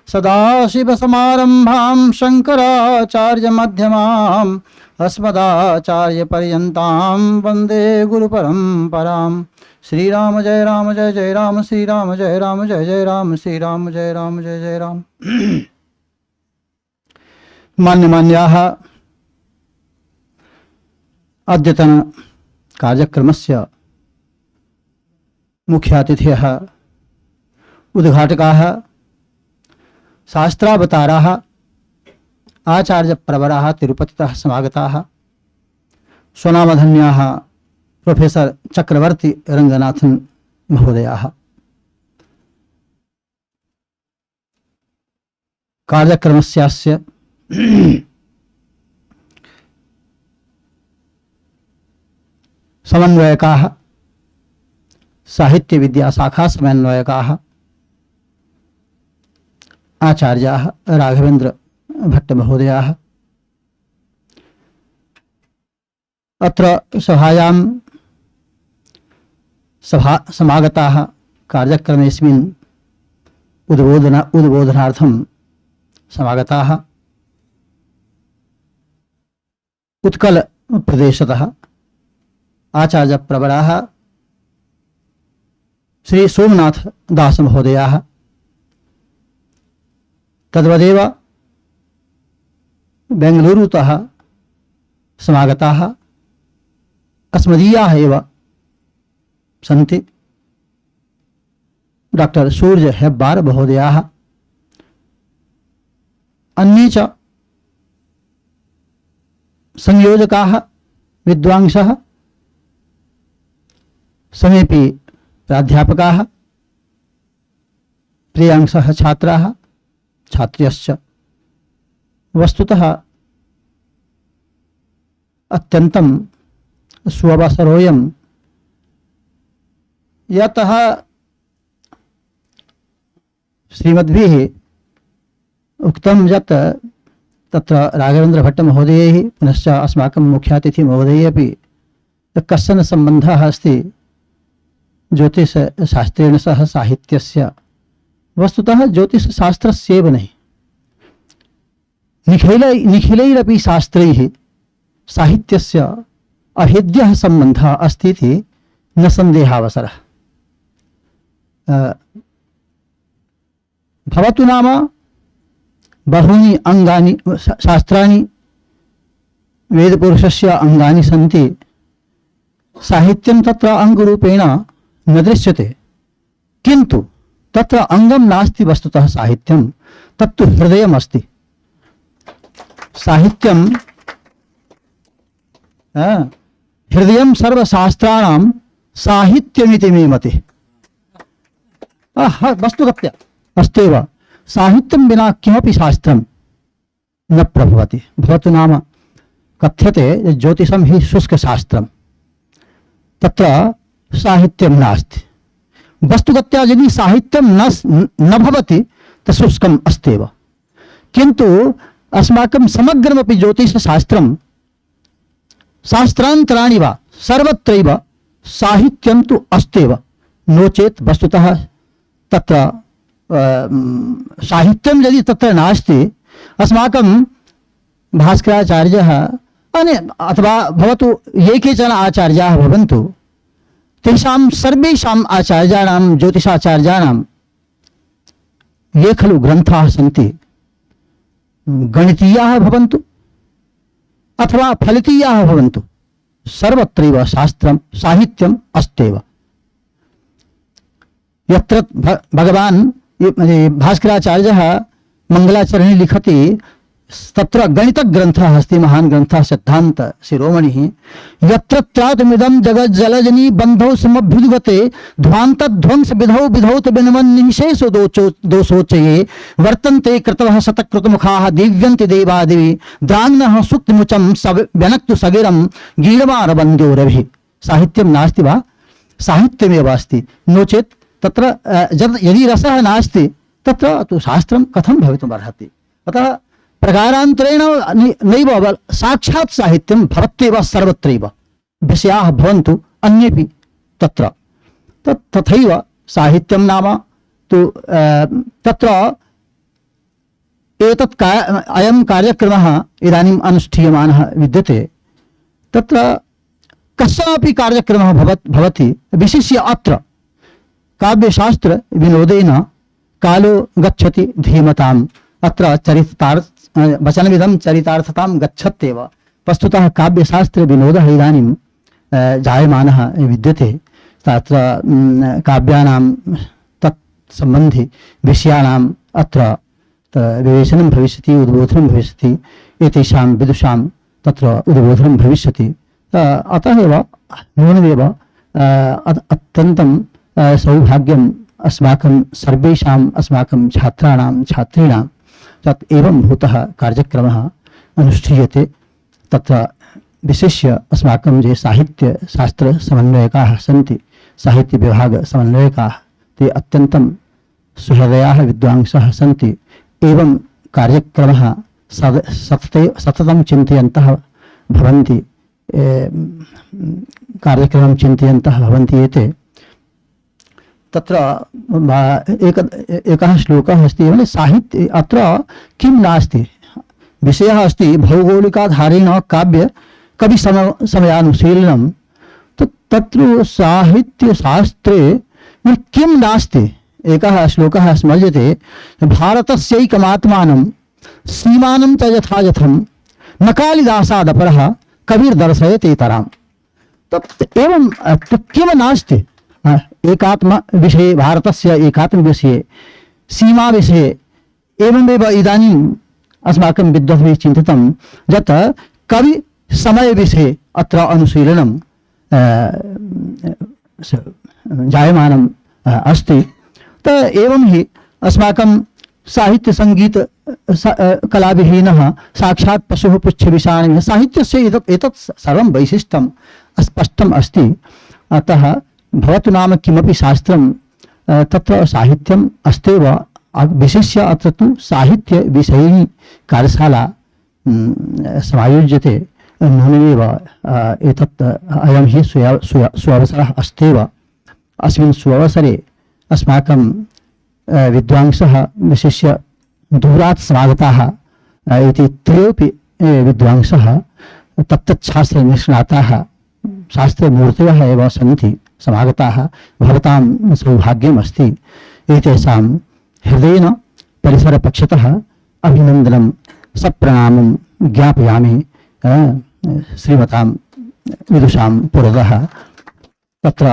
सदाशिवसमारम्भां शङ्कराचार्यमध्यमाम्, अस्मदाचार्यपर्यन्तां वन्दे गुरुपरम्परां। श्रीराम जय राम जय जय राम, श्रीराम जय राम जय जय राम, श्रीराम जय राम जय जय राम। मान्यमान्याः अद्यतन कार्यक्रमस्य मुख्यातिथयः उद्घाटकाः शास्त्रावताराः आचार्यप्रवराः तिरुपतितः समागताः स्वनामधन्याः प्रोफेसर चक्रवर्ती रंगनाथन महोदयाः। कार्यक्रमस्यास्य समन्वयकाः साहित्यविद्याशाखा समन्वयकाः आचार्याः राघवेन्द्र भट्टमहोदयाः अत्र सभायां समागताः कार्यक्रमेऽस्मिन् उद्बोधनार्थं समागताः उत्कल प्रदेशतः आचार्यप्रवराः श्री सोमनाथ दास महोदयाः तद्वदेव बेंगलुरुतः समागताः अस्मदीयाः एव सन्ति डॉक्टर सूर्य हेब्बार महोदयाः अन्ये च संयोजकाः विद्वांसः समेपि प्राध्यापकाः प्रियांसः छात्राः छात्र्यश्च वस्तुतः अत्यन्तं सुअवसरोऽयं यतः श्रीमद्भिः उक्तं यत् तत्र राघवेन्द्रभट्टमहोदयैः पुनश्च अस्माकं मुख्यातिथिमहोदयैः अपि कश्चन सम्बन्धः अस्ति ज्योतिषशास्त्रेण सह साहित्यस्य। वस्तुतः ज्योतिषशास्त्रस्यैव नहि निखिलैरपि शास्त्रैः साहित्यस्य अभेद्यः सम्बन्धः अस्ति इति न सन्देहावसरः। भवतु नाम बहूनि अंगानि शास्त्राणि वेदपुरुषस्य अंगानि सन्ति, साहित्यं तत्र अंगरूपेण न दृश्यते, किन्तु तत्र अंगं नास्ति। वस्तुतः साहित्यं तत्तु हृदयमस्ति। साहित्यं हृदयं सर्वशास्त्राणां साहित्यमिति मे मतिः। वस्तुगत्या अस्त्येव साहित्यं विना किमपि शास्त्रं न प्रभवति। भवतु नाम कथ्यते ज्योतिषं हि शुष्कशास्त्रं, तत्र साहित्यं नास्ति। वस्तुगत्या यदि साहित्यं न भवति तत् शुष्कम् अस्त्येव, किन्तु अस्माकं समग्रमपि ज्योतिषशास्त्रं शास्त्रान्तराणि वा सर्वत्रैव साहित्यं तु अस्त्येव। नो चेत् वस्तुतः तत्र साहित्यं यदि तत्र नास्ति, अस्माकं भास्कराचार्यः अथवा भवतु ये केचन आचार्याः भवन्तु, तेषां सर्वेषाम् आचार्याणां ज्योतिषाचार्याणां ये खलु ग्रन्थाः सन्ति, गणितीयाः भवन्तु अथवा फलितीयाः भवन्तु, सर्वत्रैव शास्त्रं साहित्यम् अस्त्येव। यत्र भगवान् भास्कराचार्यः मंगलाचरणे लिखति, तत्र गणितग्रन्थः अस्ति, महान् ग्रन्थः सिद्धान्त शिरोमणिः। यत्र त्रातमिदं जगज्जलजनी बन्धौ समभ्युद्गते ध्वान्तध्वंस विधौ विधौत बिन्वन्निशेषो दोषोचये वर्तन्ते कृतवः शतकृतमुखाः दिव्यन्ति देवादिवि द्राङ्नः सुक्तिमुचं व्यनक्तु सगिरं गीडमारबन्ध्योरभिः। साहित्यं नास्ति वा? साहित्यमेव अस्ति। नो चेत् तत्र यदि रसः नास्ति तत्र तु शास्त्रं कथं भवितुमर्हति? अतः प्रकारान्तरेण नैव साक्षात् साहित्यं भवत्येव सर्वत्रैव। विषयाः भवन्तु अन्येपि तत्र तथैव साहित्यं नाम तु तत्र एतत् अयं कार्यक्रमः इदानीम् अनुष्ठीयमानः विद्यते। तत्र कस्यापि कार्यक्रमः भवति, विशिष्य अत्र काव्यशास्त्र विनोदेन कालो गच्छति धीमताम्। अत्र वचनमिदं चरितार्थतां गच्छत्येव। वस्तुतः काव्यशास्त्र विनोदः इदानीं जायमानः विद्यते। तत्र काव्यानां तत् सम्बन्धि विषयाणाम् अत्र विवेचनं भविष्यति, उद्बोधनं भविष्यति, एतेषां विदुषां तत्र उद्बोधनं भविष्यति। अतः एव नूनमेव अत्यन्तं सौभाग्यम् अस्माकं सर्वेषाम् अस्माकं छात्राणां छात्रीणां तत् एवं भूतः कार्यक्रमः अनुष्ठीयते। तत्र विशिष्य अस्माकं ये साहित्यशास्त्रसमन्वयकाः सन्ति, साहित्यविभागसमन्वयकाः, ते अत्यन्तं सुहृदयाः विद्वांसः सन्ति। एवं कार्यक्रमः सततं चिन्तयन्तः भवन्ति, कार्यक्रमं चिन्तयन्तः भवन्ति एते। तत्र एकः श्लोकः अस्ति, म्हणजे साहित्ये अत्र किं नास्ति, विषयः अस्ति भौगोलिकाधारेण काव्य कवि समयानुशीलनं। तत्र साहित्यशास्त्रे किं नास्ति। एकः श्लोकः स्मर्यते, भारतस्यैकमात्मानं सीमानं च यथा यथं न कालिदासादपरः कविर्दर्शयति तराम्। तत् एवं किं नास्ति एकात्म विषये, भारतस्य एकात्म विषये, सीमा विषये। एवमेव इदानीम् अस्माकं विद्वद्भिः चिन्तितं यत् कवि समय विषये अत्र अनुशीलनं जायमानम् अस्ति। त एवं हि अस्माकं साहित्य संगीत कलाविहीनः साक्षात् पशुः पुच्छविषाणिनः। साहित्यस्य एतत् सर्वं वैशिष्ट्यं स्पष्टम् अस्ति। अतः भवतु नाम किमपि शास्त्रं, तत्र साहित्यम् अस्त्येव। विशिष्य अत्र तु साहित्यविषयिणी कार्यशाला समायोज्यते। नूनमेव एतत् अयं हि सुअवसरः अस्त्येव। अस्मिन् सुअवसरे अस्माकं विद्वांसः विशिष्य दूरात् समागताः इति त्रयोऽपि विद्वांसः तत्तच्छास्त्रनिष्णाताः शास्त्रमूर्तयः एव सन्ति समागताः। भवतां सौभाग्यम् अस्ति। एतेषां हृदयेन परिसरपक्षतः अभिनन्दनं सप्रणामं ज्ञापयामि श्रीमतां विदुषां पुरतः। तत्र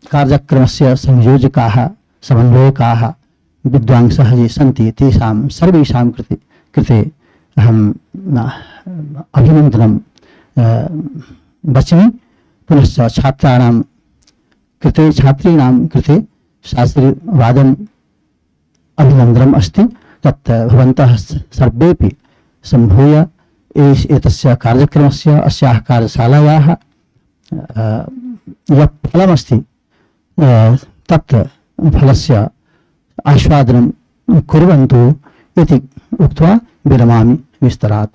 कार्यक्रमस्य संयोजकाः समन्वयकाः विद्वांसः ये सन्ति, तेषां सर्वेषां कृते अहं अभिनन्दनं वचामि। पुनश्च छात्राणां कृते, छात्रीणां कृते शास्त्रीवादन अभिनन्दनम् अस्ति। तत् भवन्तः सर्वेपि सम्भूय एतस्य कार्यक्रमस्य, अस्याः कार्यशालायाः यत् फलमस्ति तत् फलस्य आस्वादनं कुर्वन्तु इति उक्त्वा विरमामि विस्तरात्।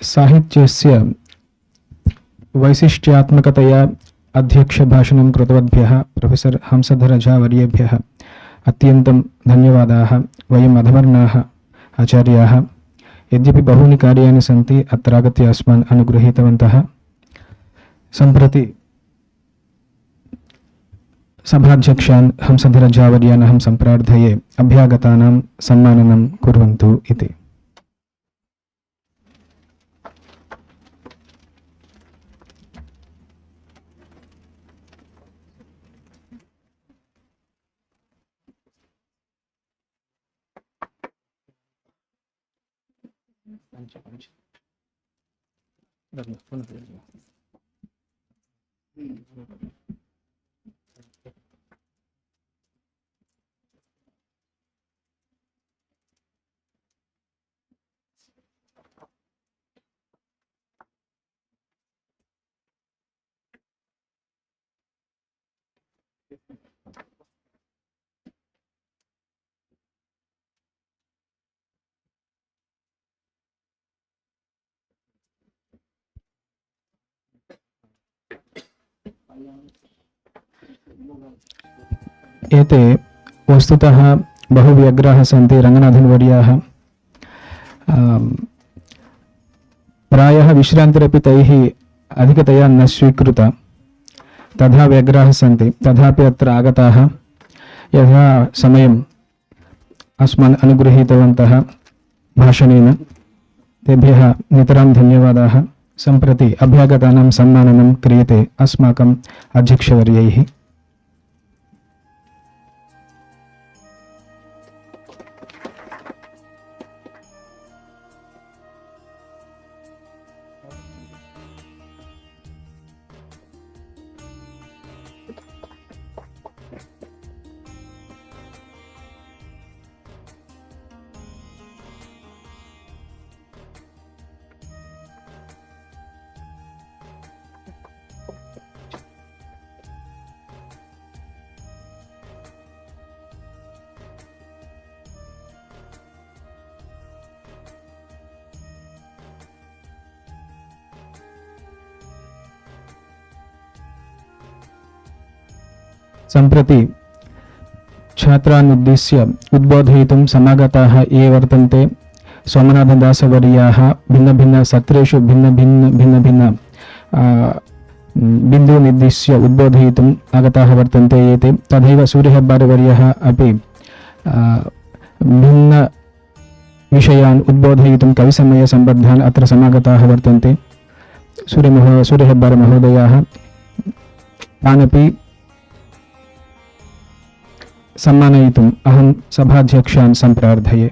साहित्यस्य वैशिष्ट्यात्मकतया अध्यक्षभाषणं कृतवद्भ्यः प्रोफेसर् हंसधर झा वर्येभ्यः अत्यन्तं धन्यवादाः। वयम् अधमर्णाः आचार्याः। यद्यपि बहूनि कार्याणि सन्ति, अत्र आगत्य अस्मान् अनुगृहीतवन्तः। सम्प्रति सभाध्यक्षान् हंसधर झा वर्यान् अहं सम्प्रार्थये अभ्यागतानां सम्माननं कुर्वन्तु इति। एते वस्तुतः बहुव्यग्राः सन्ति। रङ्गनाथन् वर्याः प्रायः विश्रान्तिरपि तैः अधिकतया न स्वीकृता, तथा व्यग्राः सन्ति। तथापि अत्र आगताः, यथा समयम् अस्मान् अनुगृहीतवन्तः भाषणेन, तेभ्यः नितरां धन्यवादाः। सम्प्रति अभ्यागतानां सम्माननं क्रियते अस्माकम् अध्यक्षवर्यैः। सम्प्रति छात्रान् उद्दिश्य उद्बोधयितुं समागताः ये वर्तन्ते सोमनाथदासवर्याः भिन्नभिन्नसत्रेषु भिन्न बिन्दुनिर्दिश्य उद्बोधयितुम् आगताः वर्तन्ते एते। तथैव सूर्यहेब्बारेवर्यः अपि भिन्नविषयान् उद्बोधयितुं कविसमयसम्बद्धान् अत्र समागताः वर्तन्ते। सूर्यहेब्बारमहोदयाः तानपि सम्मानयितुम् अहं सभाध्यक्षान् सम्प्रार्थये।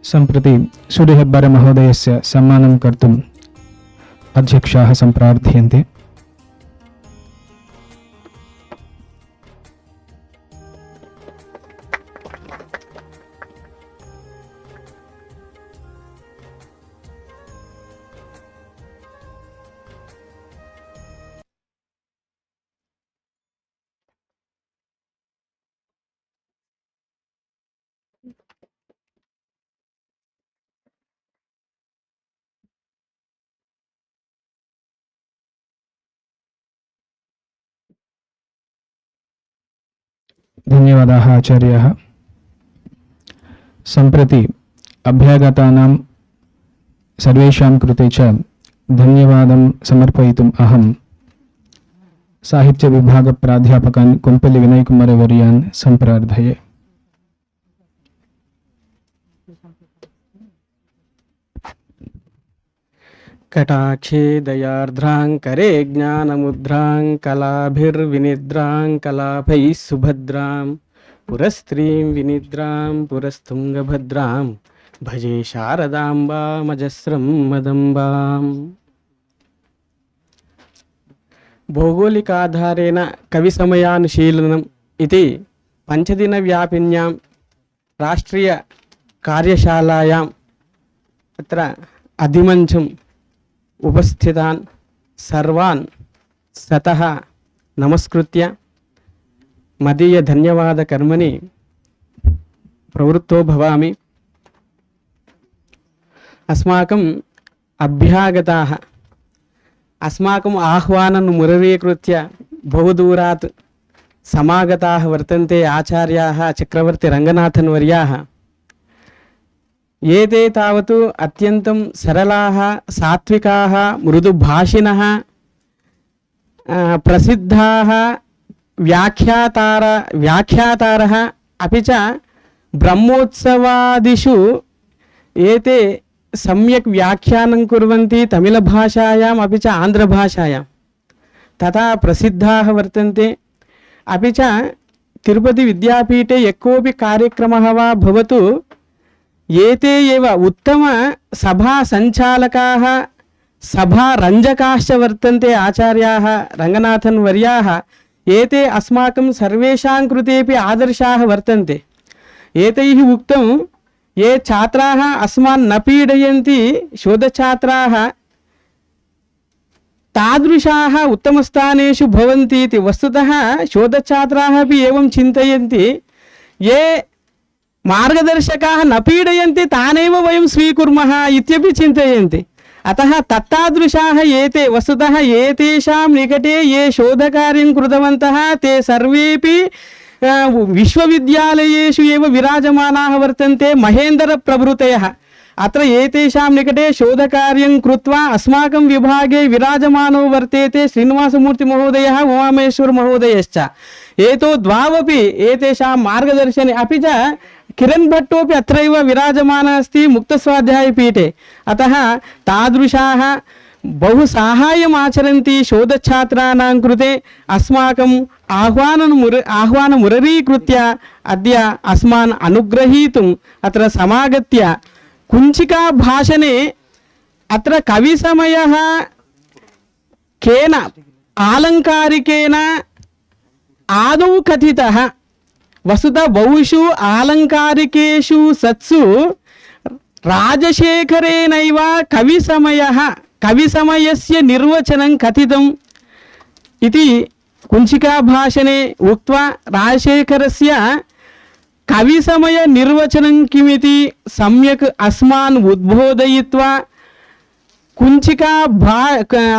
सम्प्रति सूर्यहेब्बारमहोदयस्य सम्मानं कर्तुम् अध्यक्षाः सम्प्रार्थयन्ते। धन्यवादाः आचार्याः। सम्प्रति अभ्यागतानां सर्वेषां कृते च धन्यवादं समर्पयितुम् अहं साहित्यविभागप्राध्यापकान् कोम्पल्लि विनयकुमारवर्यान् सम्प्रार्थये। कटाक्षे दयार्द्राङ्करे ज्ञानमुद्रां कलाभिर्विनिद्रां कलाभैः सुभद्रां पुरस्त्रीं विनिद्रां पुरस्तुङ्गभद्रां भजे शारदाम्बामजस्रं मदम्बाम्। भौगोलिकाधारेण कविसमयानुशीलनम् इति पञ्चदिनव्यापिन्यां राष्ट्रीयकार्यशालायाम् अत्र अधिमञ्चम् उपस्थितान् सर्वान् सतः नमस्कृत्य मदीय धन्यवादकर्मणि प्रवृत्तो भवामि। अस्माकम् अभ्यागताः अस्माकम् आह्वानं मुररीकृत्य बहुदूरात् समागताः वर्तन्ते आचार्याः चक्रवर्तिरङ्गनाथन् वर्याः। एते तावत् अत्यन्तं सरलाः सात्विकाः मृदुभाषिणः प्रसिद्धाः व्याख्यातारः अपि च ब्रह्मोत्सवादिषु एते सम्यक् व्याख्यानं कुर्वन्ति तमिळभाषायाम् अपि च आन्ध्रभाषायां तथा प्रसिद्धाः वर्तन्ते। अपि च तिरुपतिविद्यापीठे यः कोऽपि कार्यक्रमः वा भवतु एते एव उत्तम सभा संचालकाः सभारञ्जकाश्च वर्तन्ते आचार्याः रङ्गनाथन् वर्याः। एते अस्माकं सर्वेषां कृतेपि आदर्शाः वर्तन्ते। एतैः उक्तं ये छात्राः अस्मान् न पीडयन्ति शोधछात्राः तादृशाः उत्तमस्थानेषु भवन्ति इति। वस्तुतः शोधछात्राः अपि एवं चिन्तयन्ति ये मार्गदर्शकाः न पीडयन्ति तानेव वयं स्वीकुर्मः इत्यपि चिन्तयन्ति। अतः तत्तादृशाः एते वस्तुतः एतेषां निकटे ये शोधकार्यं कृतवन्तः ते सर्वेपि विश्वविद्यालयेषु एव विराजमानाः वर्तन्ते महेन्द्रप्रभृतयः। अत्र एतेषां निकटे शोधकार्यं कृत्वा अस्माकं विभागे विराजमानो वर्तेते श्रीनिवासमूर्तिमहोदयः उमामेश्वरमहोदयश्च एतो द्वावपि एतेषां मार्गदर्शने अपि च किरण् भट्टोपि अत्रैव विराजमानः अस्ति मुक्तस्वाध्यायपीठे अतः तादृशाः बहु साहाय्यम् आचरन्ति शोधच्छात्राणां कृते अस्माकम् आह्वानमुररीकृत्य अद्य अस्मान् अनुग्रहीतुम् अत्र समागत्य कुञ्चिका भाषणे अत्र कविसमयः केन आलङ्कारिकेन आदौ कथितः वस्तुतः बहुषु आलङ्कारिकेषु सत्सु राजशेखरेणैव कविसमयस्य निर्वचनं कथितम् इति कुञ्चिकाभाषणे उक्त्वा राजशेखरस्य कविसमयनिर्वचनं किमिति सम्यक् अस्मान् उद्बोधयित्वा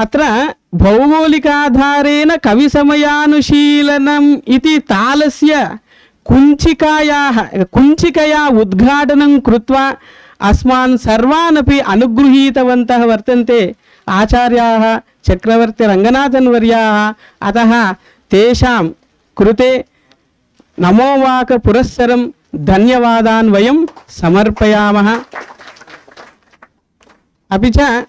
अत्र भौगोलिकाधारेण कविसमयानुशीलनम् इति तालस्य कुञ्चिकया उद्घाटनं कृत्वा अस्मान् सर्वान् अपि अनुगृहीतवन्तः वर्तन्ते आचार्याः चक्रवर्तिरङ्गनाथन्वर्याः अतः तेषां कृते नमोवाक पुरस्सरं धन्यवादान् वयं समर्पयामः। अपि च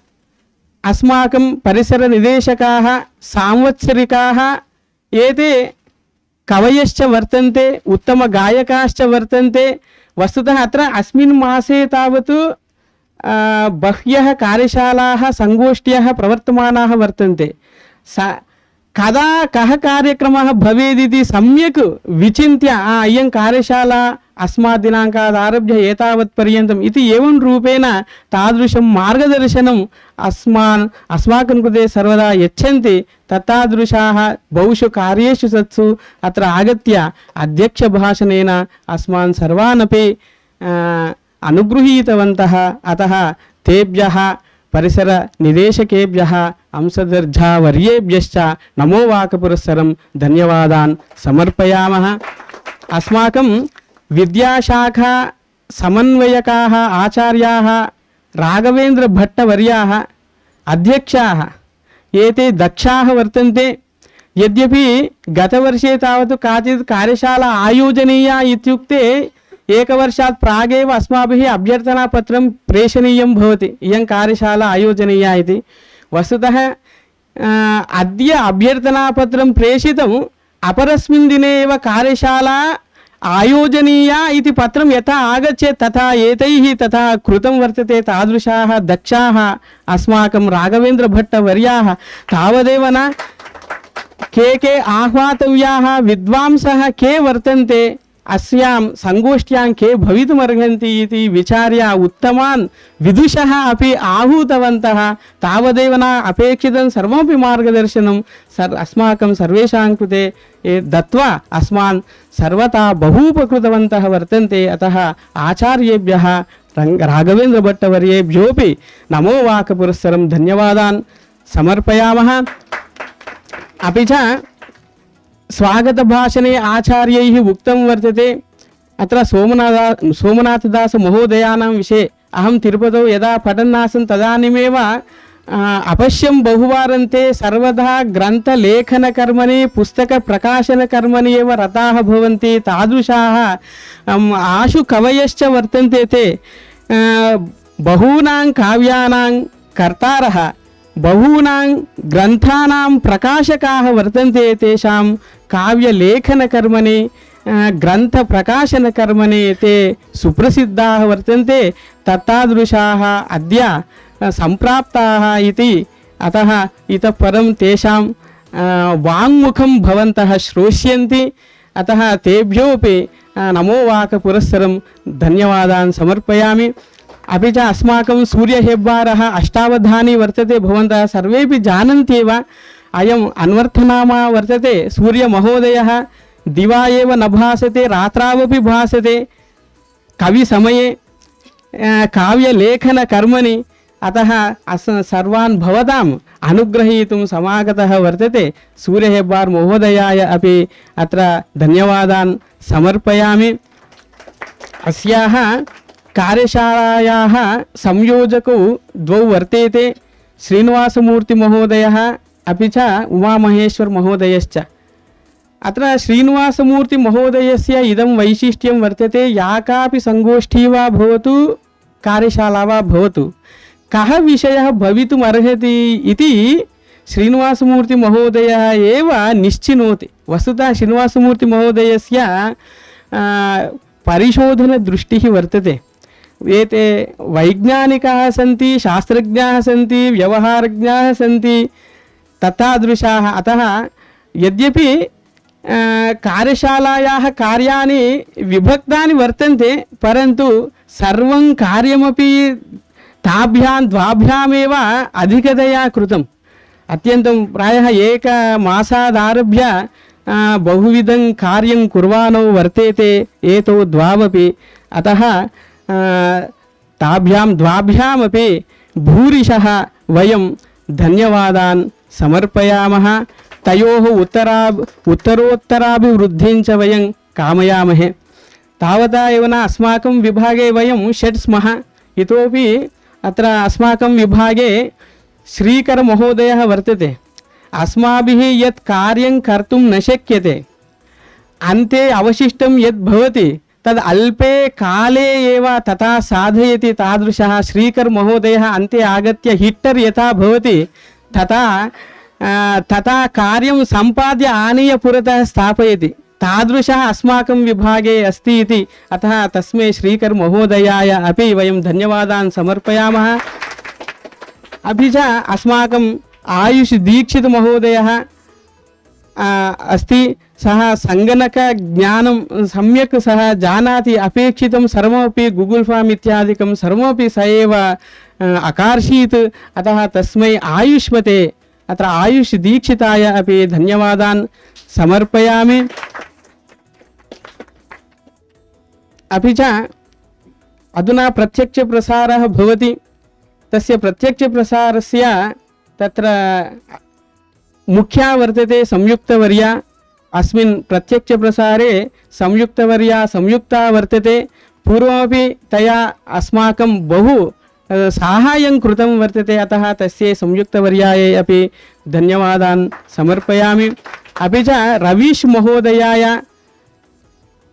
अस्माकं परिसरनिदेशकाः सांवत्सरिकाः एते कवयश्च वर्तन्ते उत्तमगायकाश्च वर्तन्ते वस्तुतः अत्र अस्मिन् मासे तावत् बह्व्यः कार्यशालाः संगोष्ठ्यः प्रवर्तमानाः वर्तन्ते कदा कः कार्यक्रमः भवेदिति सम्यक् विचिन्त्य अयं कार्यशाला अस्मात् दिनाङ्कात् आरभ्य एतावत्पर्यन्तम् इति एवं रूपेण तादृशं मार्गदर्शनम् अस्माकं कृते सर्वदा यच्छन्ति तत्तादृशाः बहुषु कार्येषु सत्सु अत्र आगत्य अध्यक्षभाषणेन अस्मान् सर्वान् अपि अनुगृहीतवन्तः अतः तेभ्यः परिसरनिदेशकेभ्यः अंशदर्जावर्येभ्यश्च नमोवाकपुरस्सरं धन्यवादान् समर्पयामः। अस्माकं विद्याशाखा समन्वयकाः आचार्याः राघवेन्द्रभट्टवर्याः अध्यक्षाः एते दक्षाः वर्तन्ते। यद्यपि गतवर्षे तावत् काचित् कार्यशाला आयोजनीया इत्युक्ते एकवर्षात् प्रागेव अस्माभिः अभ्यर्थनापत्रं प्रेषणीयं भवति इयं कार्यशाला आयोजनीया इति। वस्तुतः अद्य अभ्यर्थनापत्रं प्रेषितम् अपरस्मिन् दिने एव कार्यशाला आयोजनीया इति पत्रं यथा आगच्छेत् तथा एतैः तथा कृतं वर्तते। तादृशाः दक्षाः अस्माकं राघवेन्द्रभट्टवर्याः तावदेव न के आह्वातव्याः विद्वांसः के वर्तन्ते अस्यां संगोष्ठ्यां के भवितुमर्हन्ति इति विचार्य उत्तमान् विदुषः अपि आहूतवन्तः। तावदेव न अपेक्षितं सर्वमपि मार्गदर्शनं अस्माकं सर्वेषां कृते दत्त्वा अस्मान् सर्वथा बहूपकृतवन्तः वर्तन्ते। अतः आचार्येभ्यः राघवेन्द्रभट्टवर्येभ्योऽपि नमोवाकपुरस्सरं धन्यवादान् समर्पयामः। अपि च स्वागतभाषणे आचार्यैः उक्तं वर्तते अत्र सोमनाथदास महोदयानां विषये अहं तिरुपतौ यदा पठन्नासं तदानीमेव अपश्यं बहुवारन्ते सर्वदा ग्रन्थलेखनकर्मणि पुस्तकप्रकाशनकर्मणि एव रताः भवन्ति। तादृशाः आशु कवयश्च वर्तन्ते ते बहूनां काव्यानां कर्तारः बहूनां ग्रन्थानां प्रकाशकाः वर्तन्ते। तेषां काव्यलेखनकर्मणि ग्रन्थप्रकाशनकर्मणि ते सुप्रसिद्धाः वर्तन्ते। तत्तादृशाः अद्य सम्प्राप्ताः इति अतः इतः परं तेषां वाङ्मुखं भवन्तः श्रोष्यन्ति। अतः तेभ्योऽपि नमोवाकपुरस्सरं धन्यवादान् समर्पयामि। अपि च अस्माकं सूर्यहेब्बारः अष्टावधानी वर्तते भवन्तः सर्वेपि जानन्त्येव। अयम् अन्वर्थनामा वर्तते सूर्यमहोदयः दिवा एव न भासते रात्रावपि भासते कविसमये काव्यलेखनकर्मणि। अतः सर्वान् भवताम् अनुग्रहीतुं समागतः वर्तते सूर्यहेब्बार् महोदयाय अपि अत्र धन्यवादान् समर्पयामि। अस्याः कार्यशालायाः संयोजकौ द्वौ वर्तेते, श्रीनिवासमूर्तिमहोदयः अपि च उमामहेश्वरमहोदयश्च। अत्र श्रीनिवासमूर्तिमहोदयस्य इदं वैशिष्ट्यं वर्तते, या कापि सङ्गोष्ठी वा भवतु कार्यशाला वा भवतु, कः विषयः भवितुम् अर्हति इति श्रीनिवासमूर्तिमहोदयः एव निश्चिनोति। वस्तुतः श्रीनिवासमूर्तिमहोदयस्य परिशोधनदृष्टिः वर्तते। एते वैज्ञानिकाः सन्ति, शास्त्रज्ञाः सन्ति, व्यवहारज्ञाः सन्ति, तत्तादृशाः। अतः यद्यपि कार्यशालायाः कार्याणि विभक्तानि वर्तन्ते, परन्तु सर्वं कार्यमपि ताभ्यां द्वाभ्यामेव अधिकतया कृतम्। अत्यन्तं प्रायः एकमासादारभ्य बहुविधं कार्यं कुर्वाणौ वर्तेते एतौ द्वावपि। अतः ताभ्यां द्वाभ्यामपि भूरिशः वयं धन्यवादान् समर्पयामः। तयोः उत्तरोत्तराभिवृद्धिं च वयं कामयामहे। तावता एव न, अस्माकं विभागे वयं षट् स्मः। इतोपि अत्र अस्माकं विभागे श्रीकरमहोदयः वर्तते। अस्माभिः यत् कार्यं कर्तुं न शक्यते, अन्ते अवशिष्टं यद् भवति तद् अल्पे काले एव तथा साधयति। तादृशः श्रीकरमहोदयः अन्ते आगत्य हिट्टर् यथा भवति तथा कार्यं सम्पाद्य आनीय पुरतः स्थापयति। तादृशः अस्माकं विभागे अस्ति इति, अतः तस्मै श्रीकरमहोदयाय अपि वयं धन्यवादान् समर्पयामः। अपि च अस्माकं आयुष दीक्षित महोदयः अस्ति। सः सङ्गणकज्ञानं सम्यक् सः जानाति। अपेक्षितं सर्वमपि गूगल् फार्म् इत्यादिकं सर्वमपि स एव अकार्षीत्। अतः तस्मै आयुष्मते, अत्र आयुष दीक्षिताय अपि धन्यवादान् समर्पयामि। अपि च अधुना प्रत्यक्षप्रसारः भवति। तस्य प्रत्यक्षप्रसारस्य तत्र मुख्या वर्तते संयुक्तवर्या। अस्मिन् प्रत्यक्षप्रसारे संयुक्ता वर्तते। पूर्वमपि तया अस्माकं बहु साहाय्यं कृतं वर्तते। अतः तस्यै संयुक्तवर्यायै अपि धन्यवादान् समर्पयामि। अपि च रवीश् महोदयाय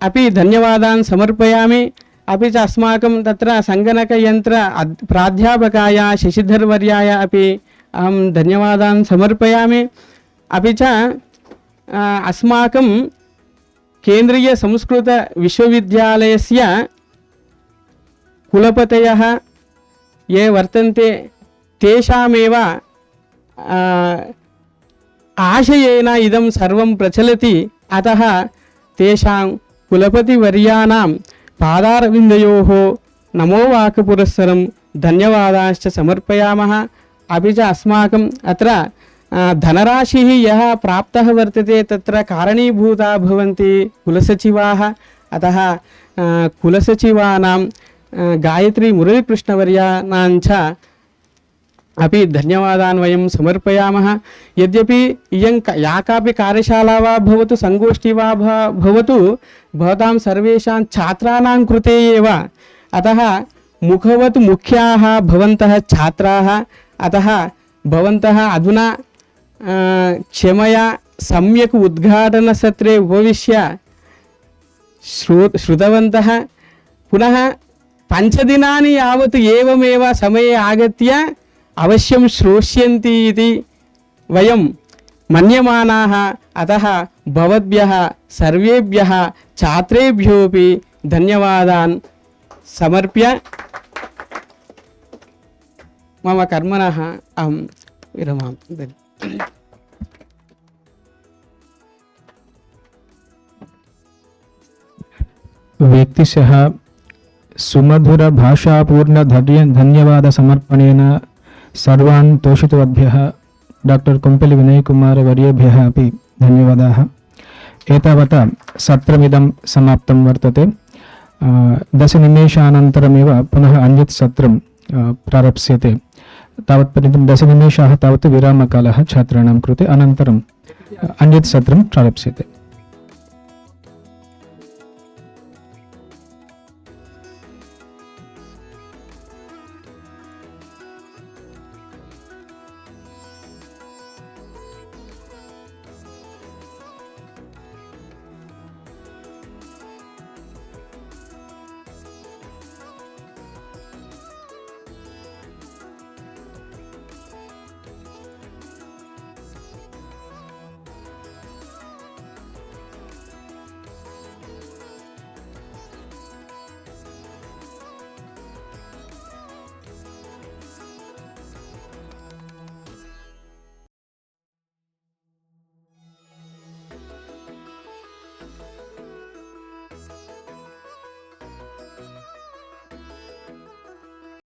अपि धन्यवादान् समर्पयामि। अपि च अस्माकं तत्र सङ्गणकयन्त्र प्राध्यापकाय शशिधर्वर्याय अपि अहं धन्यवादान् समर्पयामि। अपि च अस्माकं केन्द्रीयसंस्कृतविश्वविद्यालयस्य कुलपतयः ये वर्तन्ते, तेषामेव आशयेन इदं सर्वं प्रचलति। अतः तेषां कुलपतिवर्याणां पादारविन्दयोः नमो वाक्पुरस्सरं धन्यवादाश्च समर्पयामः। अपि च अस्माकम् अत्र धनराशिः यः प्राप्तः वर्तते तत्र कारणीभूता भवन्ति कुलसचिवाः। अतः कुलसचिवानां गायत्री मुरलीकृष्णवर्याणां च अपि धन्यवादान् वयं समर्पयामः। यद्यपि इयं या कापि कार्यशाला वा भवतु, सङ्गोष्ठी वा भवतु, भवतां सर्वेषां छात्राणां कृते एव। अतः मुखवत् मुख्याः भवन्तः छात्राः। अतः भवन्तः अधुना क्षमया सम्यक् उद्घाटनसत्रे उपविश्य श्रुतवन्तः। पुनः 5 दिनानि यावत् एवमेव समये आगत्य अवश्यं श्रोष्यन्ति इति वयं मन्यमानाः। अतः भवद्भ्यः सर्वेभ्यः छात्रेभ्योऽपि धन्यवादान् समर्प्य मम कर्मणः अहं विरमामि। व्यक्तिशः सुमधुरभाषापूर्ण धन्यवादसमर्पणेन सर्वान् तोषितवद्भ्यः डॉक्टर कुम्पली विनयकुमारवर्येभ्यः अपि धन्यवादाः। एतावता सत्रमिदं समाप्तं वर्तते। 10 निमेषानन्तरमेव पुनः अन्यत् सत्रं प्रारप्स्यते। तावत्पर्यन्तं 10 निमेषाः तावत् विरामकालः छात्राणां कृते, अनन्तरम् अन्यत् सत्रं प्रारप्स्यते।